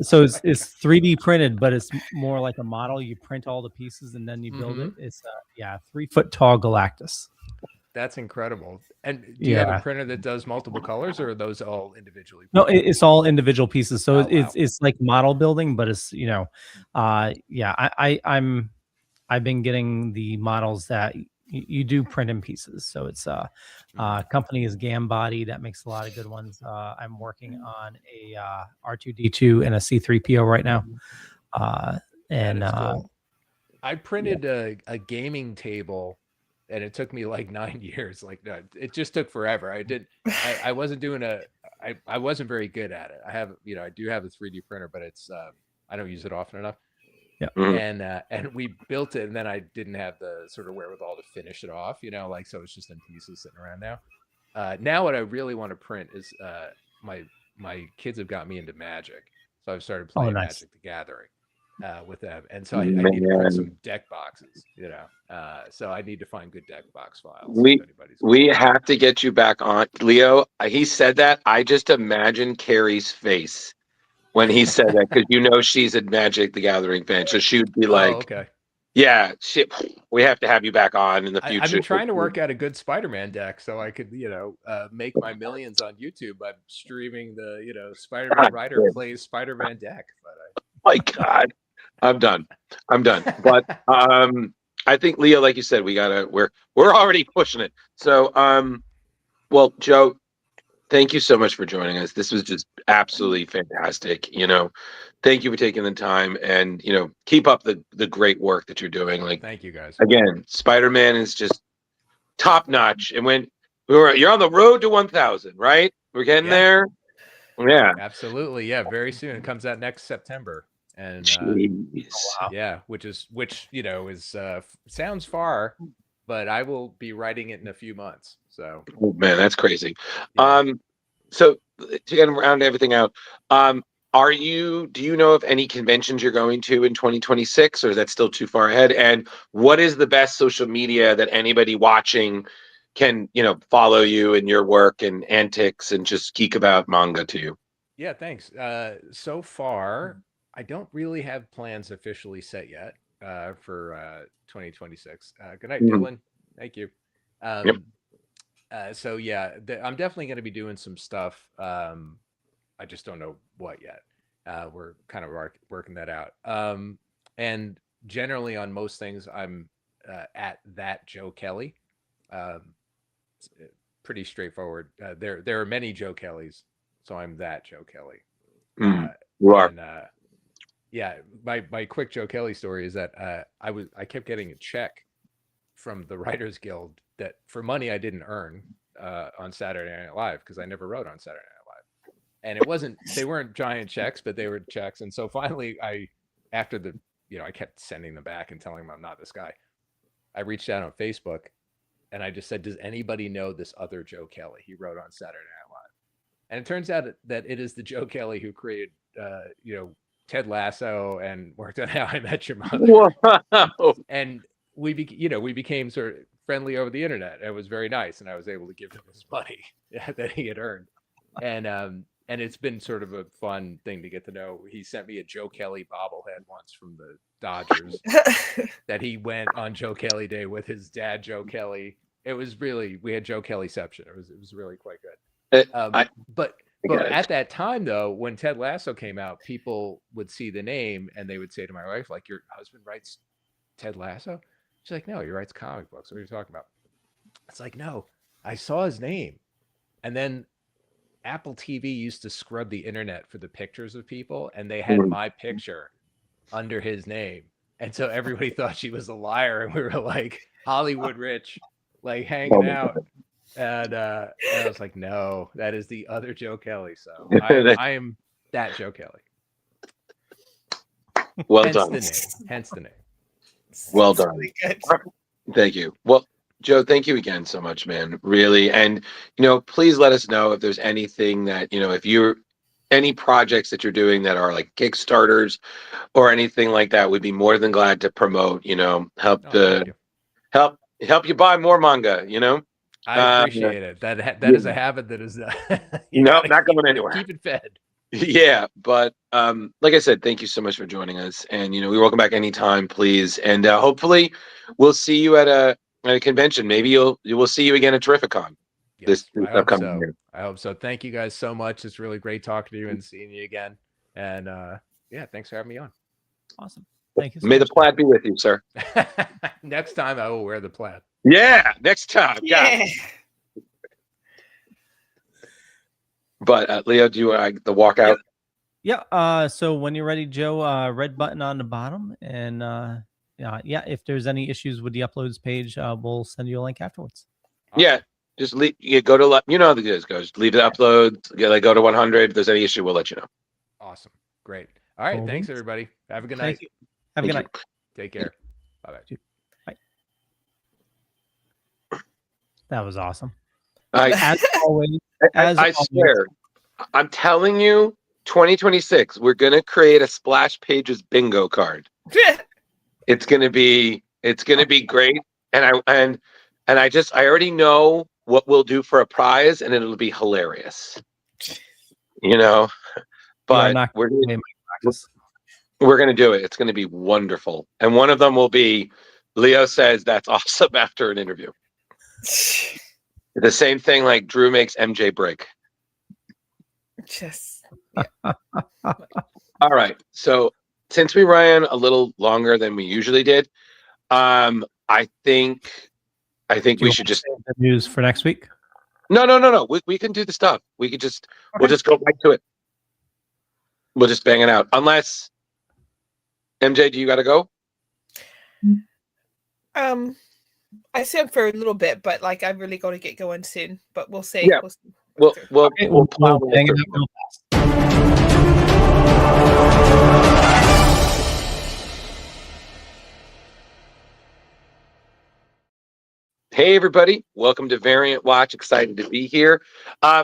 So it's 3D printed, but it's more like a model. You print all the pieces and then you build it. It's 3 foot tall Galactus. That's incredible. And do you have a printer that does multiple colors, or are those all individually No, it's all individual pieces. So Oh, wow. it's like model building, but it's I've been getting the models that you do print in pieces. So it's company is Gambody that makes a lot of good ones. I'm working on a R2D2 and a C3PO right now. And cool. I printed a gaming table, and it took me like 9 years. Like it just took forever. I wasn't doing I wasn't very good at it. I do have a 3D printer, but it's I don't use it often enough. Yeah. And we built it, and then I didn't have the sort of wherewithal to finish it off, so it's just in pieces sitting around now. Now what I really want to print is my kids have got me into Magic, so I've started playing Magic the Gathering with them, and so I need to print some deck boxes, so I need to find good deck box files. We have to get you back on, Leo. He said that. I just imagine Kari's face when he said that, because she's a Magic the Gathering fan, so she would be like, okay. Yeah, we have to have you back on in the future. I've been trying to work out a good Spider-Man deck so I could, make my millions on YouTube by streaming the, Spider-Man writer plays Spider-Man deck. But my God, I'm done. But I think, Leo, like you said, we're already pushing it. So, well, Joe, thank you so much for joining us. This was just absolutely fantastic. Thank you for taking the time, and keep up the great work that you're doing. Like, thank you guys. Again, Spider-Man is just top notch. And when you're on the road to 1,000, right? We're getting there. Yeah, absolutely. Yeah, very soon. It comes out next September, and which is sounds far, but I will be writing it in a few months. So, oh, man, that's crazy. Yeah. So to get round everything out, do you know of any conventions you're going to in 2026, or is that still too far ahead? And what is the best social media that anybody watching can, follow you and your work and antics and just geek about manga to you? Yeah, thanks. So far, I don't really have plans officially set yet for 2026. Good night, Dylan. Thank you. Yep. So yeah, I'm definitely going to be doing some stuff. I just don't know what yet. We're kind of working that out. And generally on most things, I'm at that Joe Kelly. It's pretty straightforward. There are many Joe Kellys, so I'm that Joe Kelly. You are. And, yeah, my quick Joe Kelly story is that I kept getting a check from the Writers Guild that for money I didn't earn on Saturday Night Live, because I never wrote on Saturday Night Live. And they weren't giant checks, but they were checks. And so finally I kept sending them back and telling them I'm not this guy. I reached out on Facebook and I just said, does anybody know this other Joe Kelly? He wrote on Saturday Night Live. And it turns out that it is the Joe Kelly who created, Ted Lasso and worked on How I Met Your Mother. Wow. And we became sort of friendly over the internet. It was very nice, and I was able to give him his money that he had earned. And it's been sort of a fun thing to get to know. He sent me a Joe Kelly bobblehead once from the Dodgers that he went on Joe Kelly Day with his dad, Joe Kelly. It was really, we had Joe Kellyception. It was really quite good. But But at that time, though, when Ted Lasso came out, people would see the name and they would say to my wife, like, your husband writes Ted Lasso? She's like, no, he writes comic books. What are you talking about? It's like, no, I saw his name. And then Apple TV used to scrub the internet for the pictures of people, and they had my picture under his name. And so everybody thought she was a liar, and we were like Hollywood rich, like hanging out. And I was like, no, that is the other Joe Kelly. So I am that Joe Kelly. Well Hence done. the name. Hence the name. Well done. Thank you. Well, Joe, thank you again so much, man. Really. And, please let us know if there's anything that, if you're any projects that you're doing that are like Kickstarters or anything like that, we'd be more than glad to promote, help you buy more manga, I appreciate it. That is a habit that is not going anywhere. Keep it fed. Yeah, but like I said, thank you so much for joining us, and we're welcome back anytime, please. And hopefully, we'll see you at a convention. Maybe we'll see you again at Terrificon. Yes, this I hope upcoming so. year. I hope so. Thank you guys so much. It's really great talking to you and seeing you again. And thanks for having me on. Awesome. Thank you. May the plaid be with you, sir. Next time I will wear the plaid. Yeah, next time. Yeah. But Leo, do you want the walkout? Yeah. So when you're ready, Joe, red button on the bottom, and if there's any issues with the uploads page, we'll send you a link afterwards. Yeah, just leave. You go to how the this goes. Leave the upload. Go to 100. If there's any issue, we'll let you know. Awesome. Great. All right. Thanks, everybody. Have a good night. Thank you. Have a good night. Take care. Bye-bye. Bye. That was awesome. As always. I swear, I'm telling you, 2026, we're gonna create a Splash Pages bingo card. It's gonna be great, and I already know what we'll do for a prize, and it'll be hilarious. But we're gonna do it. It's gonna be wonderful, and one of them will be Leo says that's awesome after an interview. The same thing like Drew makes MJ break. Yes. All right. So since we ran a little longer than we usually did, I think we should just save the news for next week. No. We can do the stuff. We could just we'll just go right to it. We'll just bang it out. Unless MJ, do you got to go? I see him for a little bit, but like I've really got to get going soon. But we'll see. Yeah. We'll bang it out real fast. Hey everybody, welcome to Variant Watch. Excited to be here.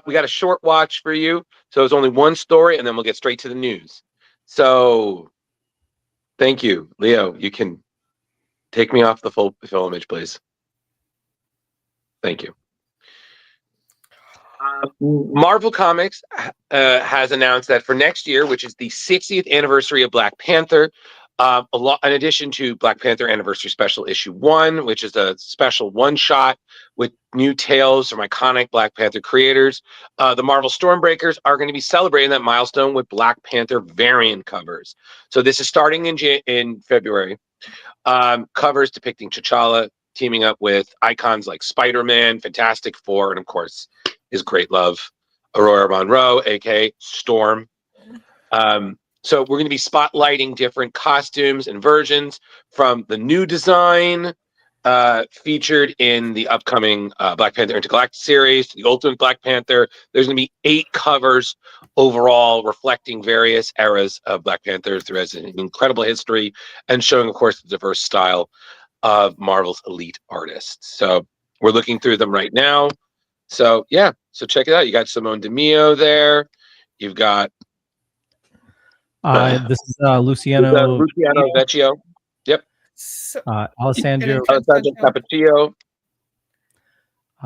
We got a short watch for you. So it's only one story and then we'll get straight to the news. So thank you. Leo, you can take me off the full image, please. Thank you. Marvel Comics has announced that for next year, which is the 60th anniversary of Black Panther, in addition to Black Panther Anniversary Special Issue 1, which is a special one-shot with new tales from iconic Black Panther creators, the Marvel Stormbreakers are going to be celebrating that milestone with Black Panther variant covers. So this is starting in February. Covers depicting T'Challa teaming up with icons like Spider-Man, Fantastic Four, and of course, his great love, Aurora Monroe, aka Storm. So we're going to be spotlighting different costumes and versions from the new design featured in the upcoming Black Panther Intergalactic series, the Ultimate Black Panther. There's going to be 8 covers overall reflecting various eras of Black Panther through an incredible history and showing, of course, the diverse style of Marvel's elite artists. So we're looking through them right now. So yeah, so check it out. You got Simone DeMeo there. You've got this is Luciano Vecchio. Yep. Alessandro Cappuccio.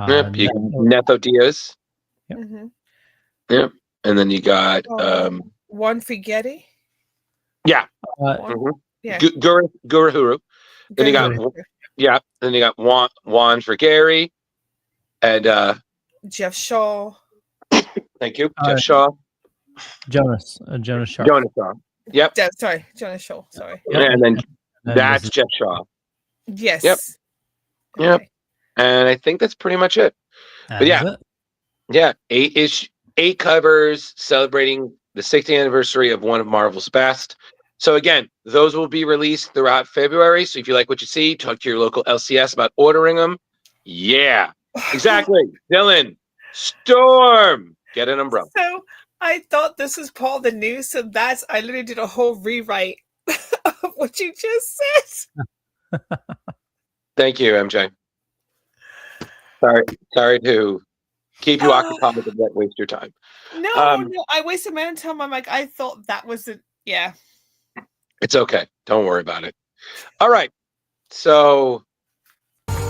Yep. You got Neto Diaz. Yep. Mm-hmm. Yep. And then you got Juan Figuetti. Yeah. Yeah. Gurahuru. Then you got Then you got Juan Frigeri and Jeff Shaw. Thank you. Jeff Shaw. Jonas Sharp. Jonas Shaw. Yep. Sorry, Jonas Shaw. Sorry. Yep. And then And that's this is- Jeff Shaw. Yes. Yep. Yep. Okay. And I think that's pretty much it. that But yeah. is it. Yeah. 8 covers celebrating the 60th anniversary of one of Marvel's best. So again, those will be released throughout February. So if you like what you see, talk to your local LCS about ordering them. Yeah. Exactly. Dylan. Storm. Get an umbrella. So I thought this was part of the news, so I literally did a whole rewrite of what you just said. Thank you, MJ. Sorry to keep you occupied and not waste your time. No, I wasted my own time. I'm like, I thought that was it. Yeah. It's okay. Don't worry about it. All right. So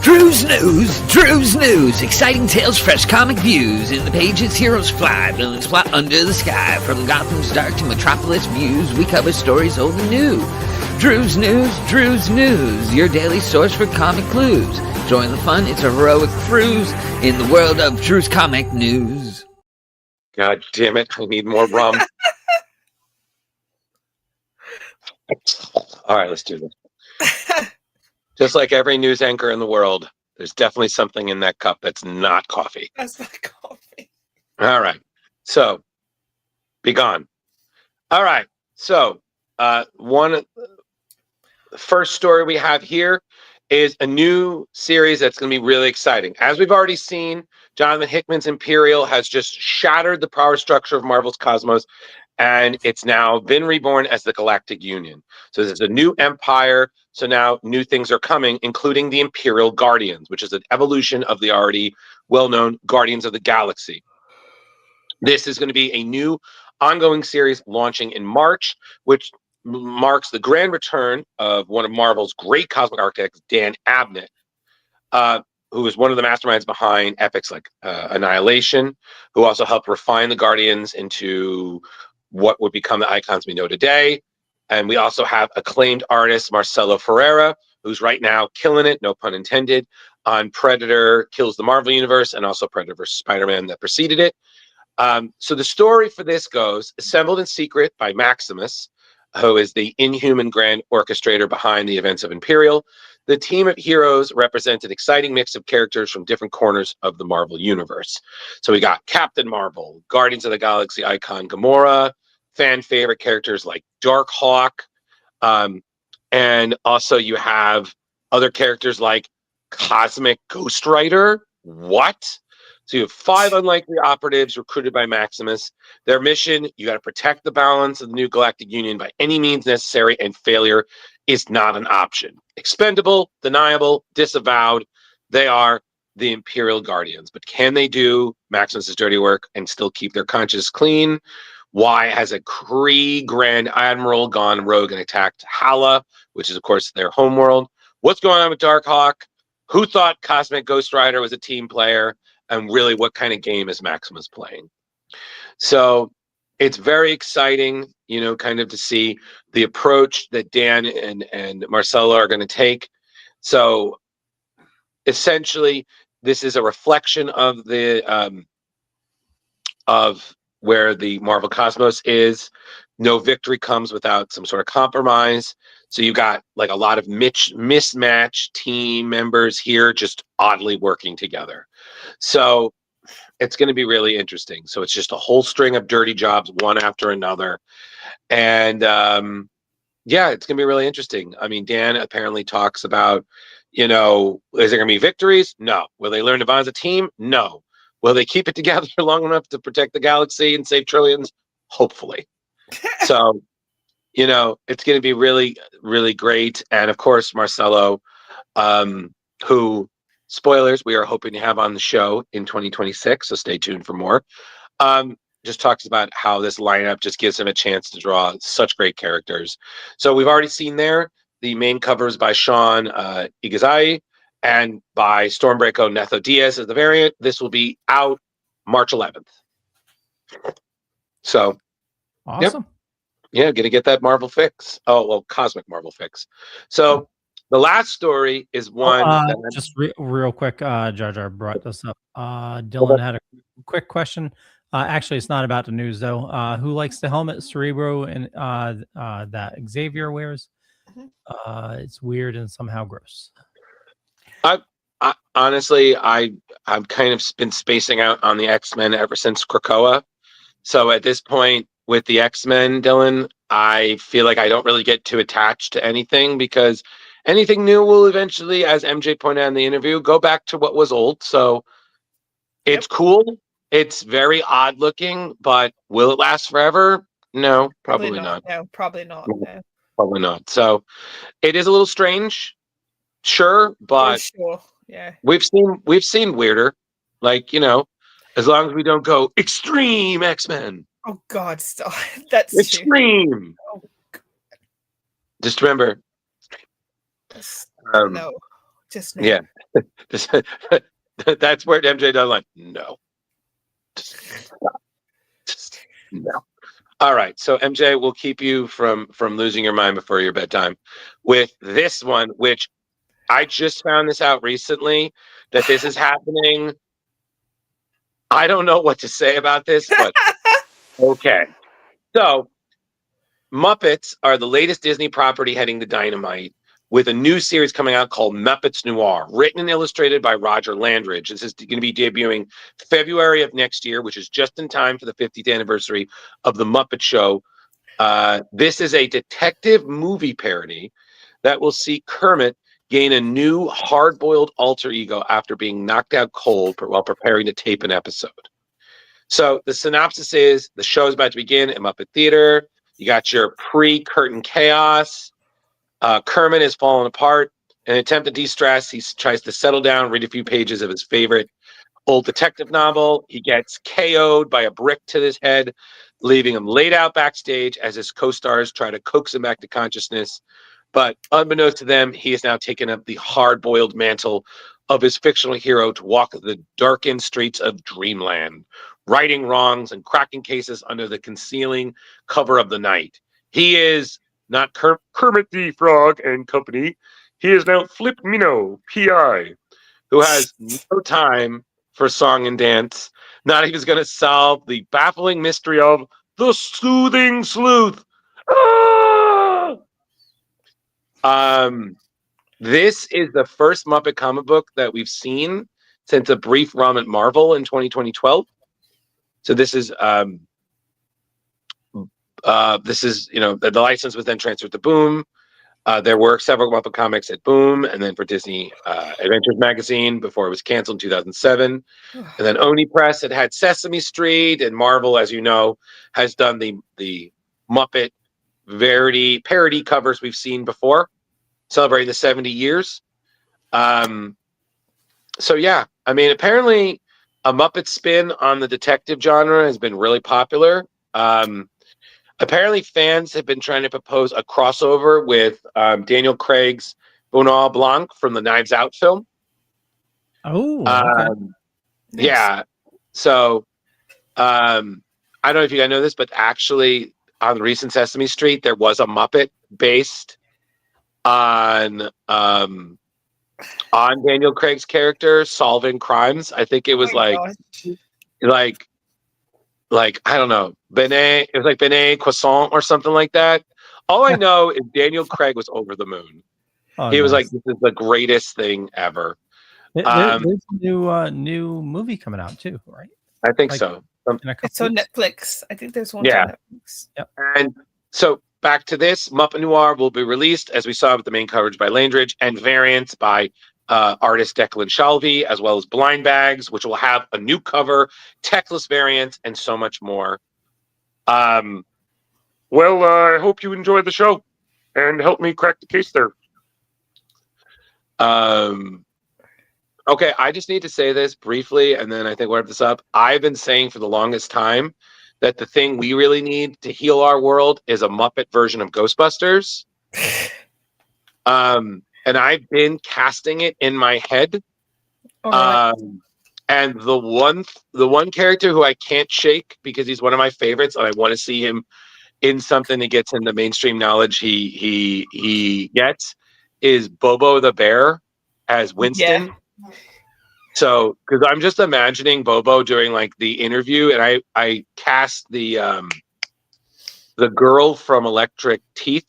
Drew's News, exciting tales, fresh comic views, in the pages heroes fly, villains plot under the sky, from Gotham's dark to Metropolis views, we cover stories old and new. Drew's News, your daily source for comic clues. Join the fun, it's a heroic cruise in the world of Drew's Comic News. God damn it, I need more rum. All right, let's do this. Just like every news anchor in the world, there's definitely something in that cup that's not coffee. That's not coffee. All right. So, be gone. All right. So, first story we have here is a new series that's going to be really exciting. As we've already seen, Jonathan Hickman's Imperial has just shattered the power structure of Marvel's cosmos, and it's now been reborn as the Galactic Union. So there's a new empire. So now new things are coming, including the Imperial Guardians, which is an evolution of the already well-known Guardians of the Galaxy. This is going to be a new ongoing series launching in March, which marks the grand return of one of Marvel's great cosmic architects, Dan Abnett, who is one of the masterminds behind epics like Annihilation, who also helped refine the Guardians into what would become the icons we know today. And we also have acclaimed artist Marcelo Ferreira, who's right now killing it, no pun intended, on Predator Kills the Marvel Universe and also Predator vs. Spider-Man that preceded it. So the story for this goes, assembled in secret by Maximus, who is the inhuman grand orchestrator behind the events of Imperial. The team of heroes represents an exciting mix of characters from different corners of the Marvel Universe. So we got Captain Marvel, Guardians of the Galaxy icon Gamora, fan favorite characters like Darkhawk, and also you have other characters like Cosmic Ghost Rider. What? So you have 5 unlikely operatives recruited by Maximus. Their mission, you got to protect the balance of the new Galactic Union by any means necessary, and failure is not an option. Expendable, deniable, disavowed. They are the Imperial Guardians. But can they do Maximus's dirty work and still keep their conscience clean? Why has a Kree Grand Admiral gone rogue and attacked Hala, which is, of course, their homeworld? What's going on with Darkhawk? Who thought Cosmic Ghost Rider was a team player? And really, what kind of game is Maximus playing? So it's very exciting, kind of to see the approach that Dan and Marcelo are going to take. So essentially, this is a reflection of the of where the Marvel Cosmos is. No victory comes without some sort of compromise. So you got like a lot of mismatched team members here just oddly working together. So it's going to be really interesting. So it's just a whole string of dirty jobs, one after another. And yeah, it's going to be really interesting. I mean, Dan apparently talks about, is there going to be victories? No. Will they learn to bond as a team? No. Will they keep it together long enough to protect the galaxy and save trillions? Hopefully. So, it's going to be really, really great. And of course, Marcelo, who, spoilers, we are hoping to have on the show in 2026. So stay tuned for more. Just talks about how this lineup just gives him a chance to draw such great characters. So we've already seen there the main covers by Sean Igazai and by Stormbreaker Netho Diaz as the variant. This will be out March 11th. So, awesome. Yep. Yeah, gonna get that Marvel fix. Oh, well, Cosmic Marvel fix. So the last story is one just real quick. Jar Jar brought this up. Dylan had a quick question. Actually, it's not about the news though. Who likes the helmet Cerebro and that Xavier wears? It's weird and somehow gross. I honestly, I've kind of been spacing out on the X-Men ever since Krakoa. So at this point with the X-Men, Dylan, I feel like I don't really get too attached to anything because anything new will eventually, as MJ pointed out in the interview, go back to what was old. So it's cool. It's very odd looking, but will it last forever? No, probably not. No, probably not. No. Probably not. So it is a little strange, sure, but sure. Yeah. we've seen weirder. Like, as long as we don't go extreme X-Men. Oh God, stop. That's extreme. Oh, just remember. no. Just no. Yeah. That's where MJ does like, no. Just no. All right. So MJ, we'll keep you from losing your mind before your bedtime with this one, which I just found this out recently that this is happening. I don't know what to say about this, but okay. So Muppets are the latest Disney property heading to Dynamite with a new series coming out called Muppets Noir, written and illustrated by Roger Landridge. This is going to be debuting February of next year, which is just in time for the 50th anniversary of The Muppet Show. This is a detective movie parody that will see Kermit gain a new hard-boiled alter ego after being knocked out cold while preparing to tape an episode. So the synopsis is the show is about to begin at Muppet Theater. You got your pre-curtain chaos. Kermit is falling apart. In an attempt to de-stress, he tries to settle down, read a few pages of his favorite old detective novel. He gets KO'd by a brick to his head, leaving him laid out backstage as his co-stars try to coax him back to consciousness. But unbeknownst to them, he has now taken up the hard-boiled mantle of his fictional hero to walk the darkened streets of Dreamland, righting wrongs and cracking cases under the concealing cover of the night. He is not Kermit the Frog and company. He is now Flip Mino, P.I., who has no time for song and dance. Not even going to solve the baffling mystery of the Soothing Sleuth. Ah! This is the first Muppet comic book that we've seen since a brief run at Marvel in 2012. So this is the license was then transferred to Boom. There were several Muppet comics at Boom, and then for Disney Adventures magazine before it was canceled in 2007. And then Oni Press had Sesame Street, and Marvel, as you know, has done the Muppet parody covers we've seen before, celebrating the 70 years. So yeah, I mean, apparently a Muppet spin on the detective genre has been really popular. Apparently fans have been trying to propose a crossover with Daniel Craig's Benoit Blanc from the Knives Out film. Oh, okay. Yeah. So I don't know if you guys know this, but actually on the recent Sesame Street, there was a Muppet based on Daniel Craig's character solving crimes. I think it was like I don't know, Benet. It was like Benet Croissant or something like that. All I know is Daniel Craig was over the moon. He was like, "This is the greatest thing ever." There's a new movie coming out too, right? I think so. It's on Netflix. I think there's one on Netflix. Yep. And so back to this, Muppet Noir will be released, as we saw with the main coverage by Landridge, and variants by artist Declan Shalvey, as well as blind bags, which will have a new cover, techless variants, and so much more. I hope you enjoyed the show and help me crack the case there. Okay, I just need to say this briefly, and then I think we'll wrap this up. I've been saying for the longest time that the thing we really need to heal our world is a Muppet version of Ghostbusters. And I've been casting it in my head. And the one character who I can't shake because he's one of my favorites, and I want to see him in something that gets him the mainstream knowledge he gets, is Bobo the Bear as Winston. So, because I'm just imagining Bobo doing like the interview, and I cast the girl from Electric Teeth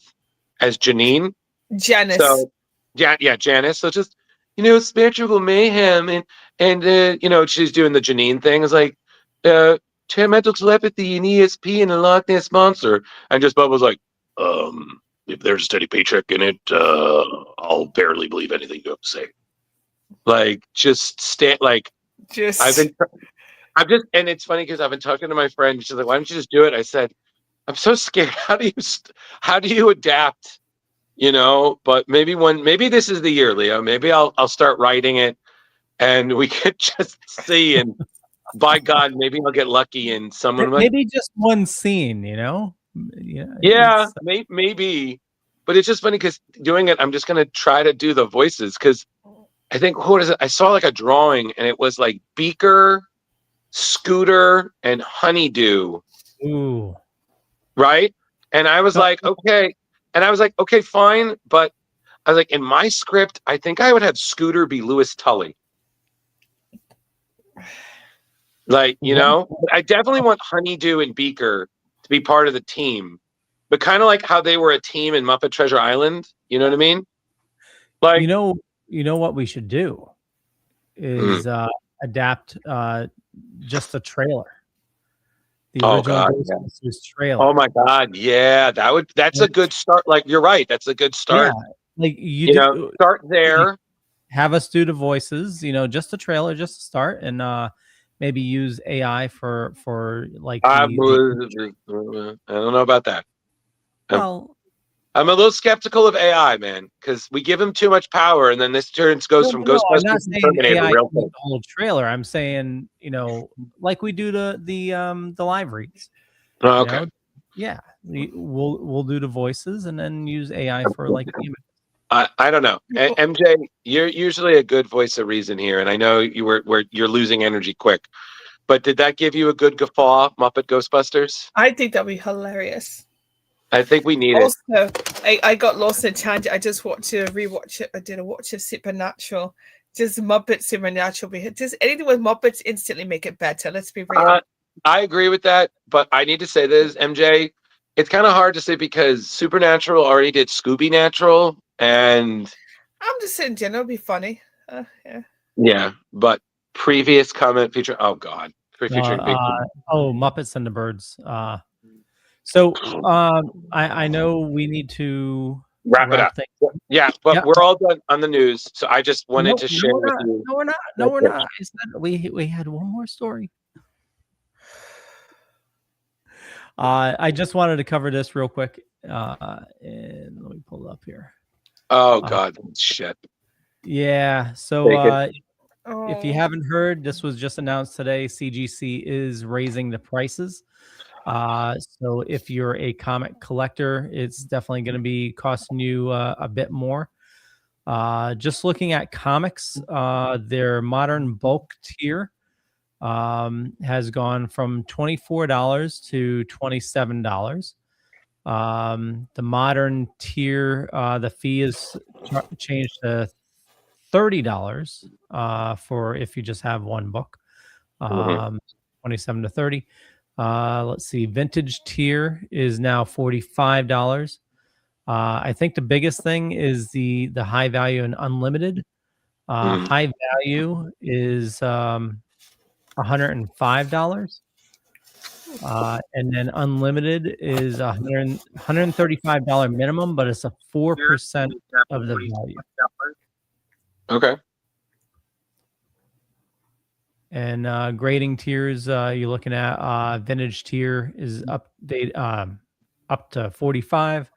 as Janine. Janice. So, yeah, Janice. So just spiritual mayhem, and she's doing the Janine thing. It's like mental telepathy and ESP and a Loch Ness monster, and just Bobo's like, if there's a steady paycheck in it, I'll barely believe anything you have to say. Like, I've just, and it's funny because I've been talking to my friend. She's like, "Why don't you just do it?" I said, "I'm so scared. How do you adapt? But maybe this is the year, Leo. Maybe I'll start writing it, and we could just see. And by God, maybe I'll get lucky and someone maybe just one scene, Yeah, maybe. But it's just funny because doing it, I'm just gonna try to do the voices because I think what is it? I saw like a drawing and it was like Beaker, Scooter, and Honeydew. Ooh. Right? And I was like, okay. And I was like, okay, fine. But I was like, in my script, I think I would have Scooter be Louis Tully. Like, I definitely want Honeydew and Beaker to be part of the team. But kind of like how they were a team in Muppet Treasure Island. You know what I mean? Like, you know what we should do is adapt just a trailer. The original Ghostbusters trailer. Oh my God, yeah, that's a good start. Like, you're right, that's a good start. Yeah, like start there. Have us do the voices, just a trailer, just to start, and maybe use AI for like. I don't know about that. Well, I'm a little skeptical of AI, man, because we give him too much power, and then this goes from Ghostbusters I'm not to saying Terminator. AI Real the whole trailer. I'm saying, like we do the live reads. Oh, okay. Yeah, we'll do the voices and then use AI for like. I don't know, MJ. You're usually a good voice of reason here, and I know you're losing energy quick. But did that give you a good guffaw, Muppet Ghostbusters? I think that'd be hilarious. I think we need it. Also, I got lost in a tangent. I just watched a rewatch it. I did a watch of Supernatural. Just Muppet Supernatural. Just anything with Muppets instantly make it better. Let's be real. I agree with that, but I need to say this, MJ. It's kind of hard to say because Supernatural already did Scooby Natural, and I'm just saying, general, it'd be funny. Yeah. Yeah, but previous comment feature. Oh God, featuring Muppets and the Birds. So I know we need to wrap it up. Yeah, but we're all done on the news. So I just wanted to share with you. No, we're not. No, we're not. I said we had one more story. I just wanted to cover this real quick. And let me pull it up here. Oh God, shit. Yeah. So if you haven't heard, this was just announced today. CGC is raising the prices. So if you're a comic collector, it's definitely going to be costing you a bit more. Just looking at comics, their modern bulk tier has gone from $24 to $27. The modern tier, the fee is changed to $30 for if you just have one book. 27 to 30. Let's see. Vintage tier is now $45. I think the biggest thing is the high value and unlimited. High value is $105. And then unlimited is $135 minimum, but it's a 4% of the value. Okay. And grading tiers, you're looking at vintage tier is up to 45.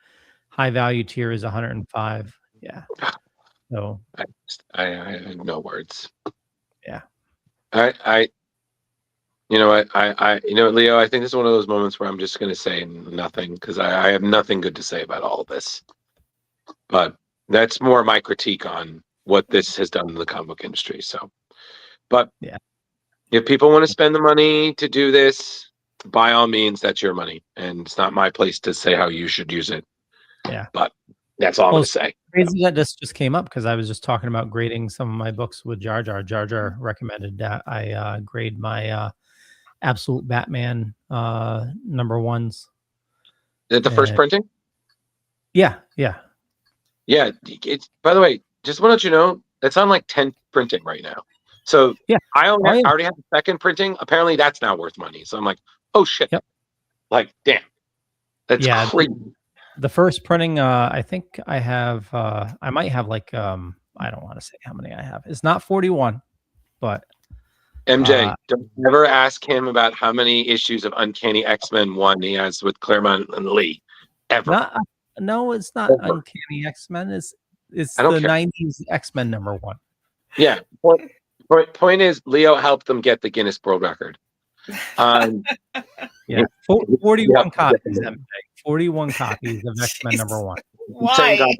High value tier is 105. Yeah. So I have no words. Yeah. You know what, Leo, I think this is one of those moments where I'm just going to say nothing because I have nothing good to say about all of this. But that's more my critique on what this has done in the comic book industry. So, but yeah, if people want to spend the money to do this, by all means, that's your money, and it's not my place to say how you should use it. Yeah. But That's all I'm going to say. Crazy that this just came up because I was just talking about grading some of my books with Jar Jar. Jar Jar recommended that I grade my Absolute Batman number ones. Is it the first printing? Yeah. Yeah. It's, by the way, just want to let you know, it's on like 10 printing right now. So yeah, I already have the second printing. Apparently that's now worth money. So I'm like, oh shit. Yep. Like, damn. That's crazy. The first printing, I think I have, I might have like, I don't want to say how many I have. It's not 41, but. MJ, don't ever ask him about how many issues of Uncanny X-Men 1 he has with Claremont and Lee. Ever. No, it's not Uncanny X-Men. It's the 90s X-Men number 1. Yeah. Point is, Leo helped them get the Guinness World Record. Yeah, 41 copies, MJ. 41 copies of X-Men number 1. Why?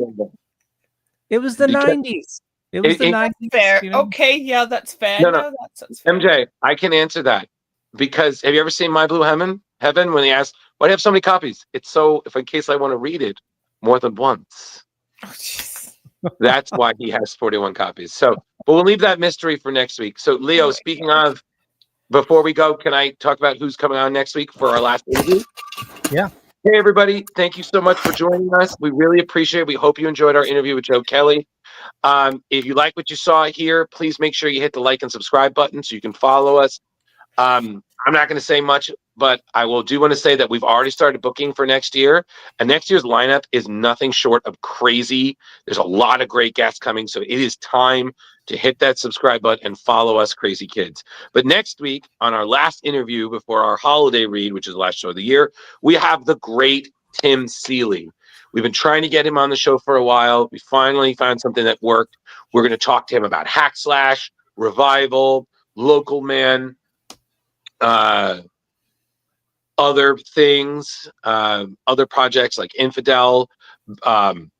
It was the 90s. It was the 90s. Fair. You know? Okay, yeah, that's fair. No, that's fair. MJ, I can answer that. Because have you ever seen My Blue Heaven when he asked, why do you have so many copies? It's so, if in case I want to read it more than once. Oh, that's why he has 41 copies. So, but we'll leave that mystery for next week. So, Leo, speaking of, before we go, can I talk about who's coming on next week for our last interview? Yeah. Hey, everybody. Thank you so much for joining us. We really appreciate it. We hope you enjoyed our interview with Joe Kelly. If you like what you saw here, please make sure you hit the like and subscribe button so you can follow us. I'm not going to say much, but I do want to say that we've already started booking for next year, and next year's lineup is nothing short of crazy. There's a lot of great guests coming, so it is time to hit that subscribe button and follow us, crazy kids. But next week, on our last interview before our holiday read, which is the last show of the year, we have the great Tim Seeley. We've been trying to get him on the show for a while. We finally found something that worked. We're going to talk to him about Hack Slash, Revival, Local Man, other things, other projects like Infidel, Batman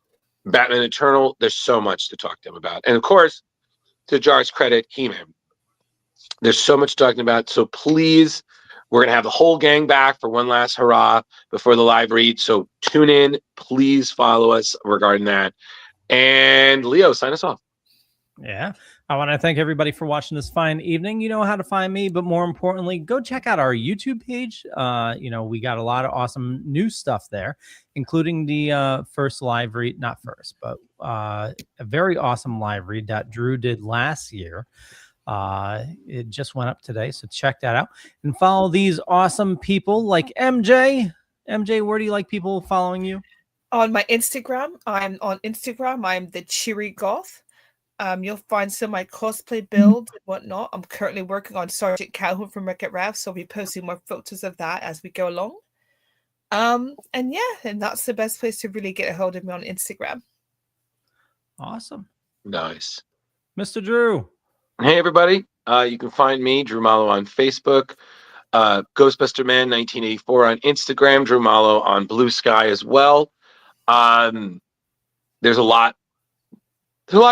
Eternal. There's so much to talk to him about. And of course, to Jar's credit, He-Man. There's so much talking about. So please, we're going to have the whole gang back for one last hurrah before the live read. So tune in. Please follow us regarding that. And Leo, sign us off. Yeah. I want to thank everybody for watching this fine evening. You know how to find me, but more importantly, go check out our YouTube page. We got a lot of awesome new stuff there, including the first live read, not first, but a very awesome live read that Drew did last year. It just went up today, so check that out and follow these awesome people like MJ. MJ, where do you like people following you? On my Instagram. I'm on Instagram. I'm the Cheery Goth. You'll find some of my cosplay builds and whatnot. I'm currently working on Sergeant Calhoun from Wreck-It Ralph, so I'll be posting more photos of that as we go along. And that's the best place to really get a hold of me on Instagram. Awesome. Nice. Mr. Drew. Hey, everybody. You can find me, Drew Mollo, on Facebook, Ghostbuster Man 1984 on Instagram, Drew Mollo on Blue Sky as well. There's a lot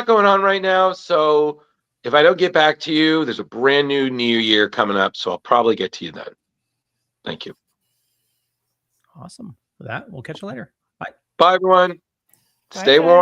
going on right now, so if I don't get back to you, there's a brand new year coming up, so I'll probably get to you then. Thank you. Awesome. For that, we'll catch you later. Bye. Bye, everyone. Stay warm.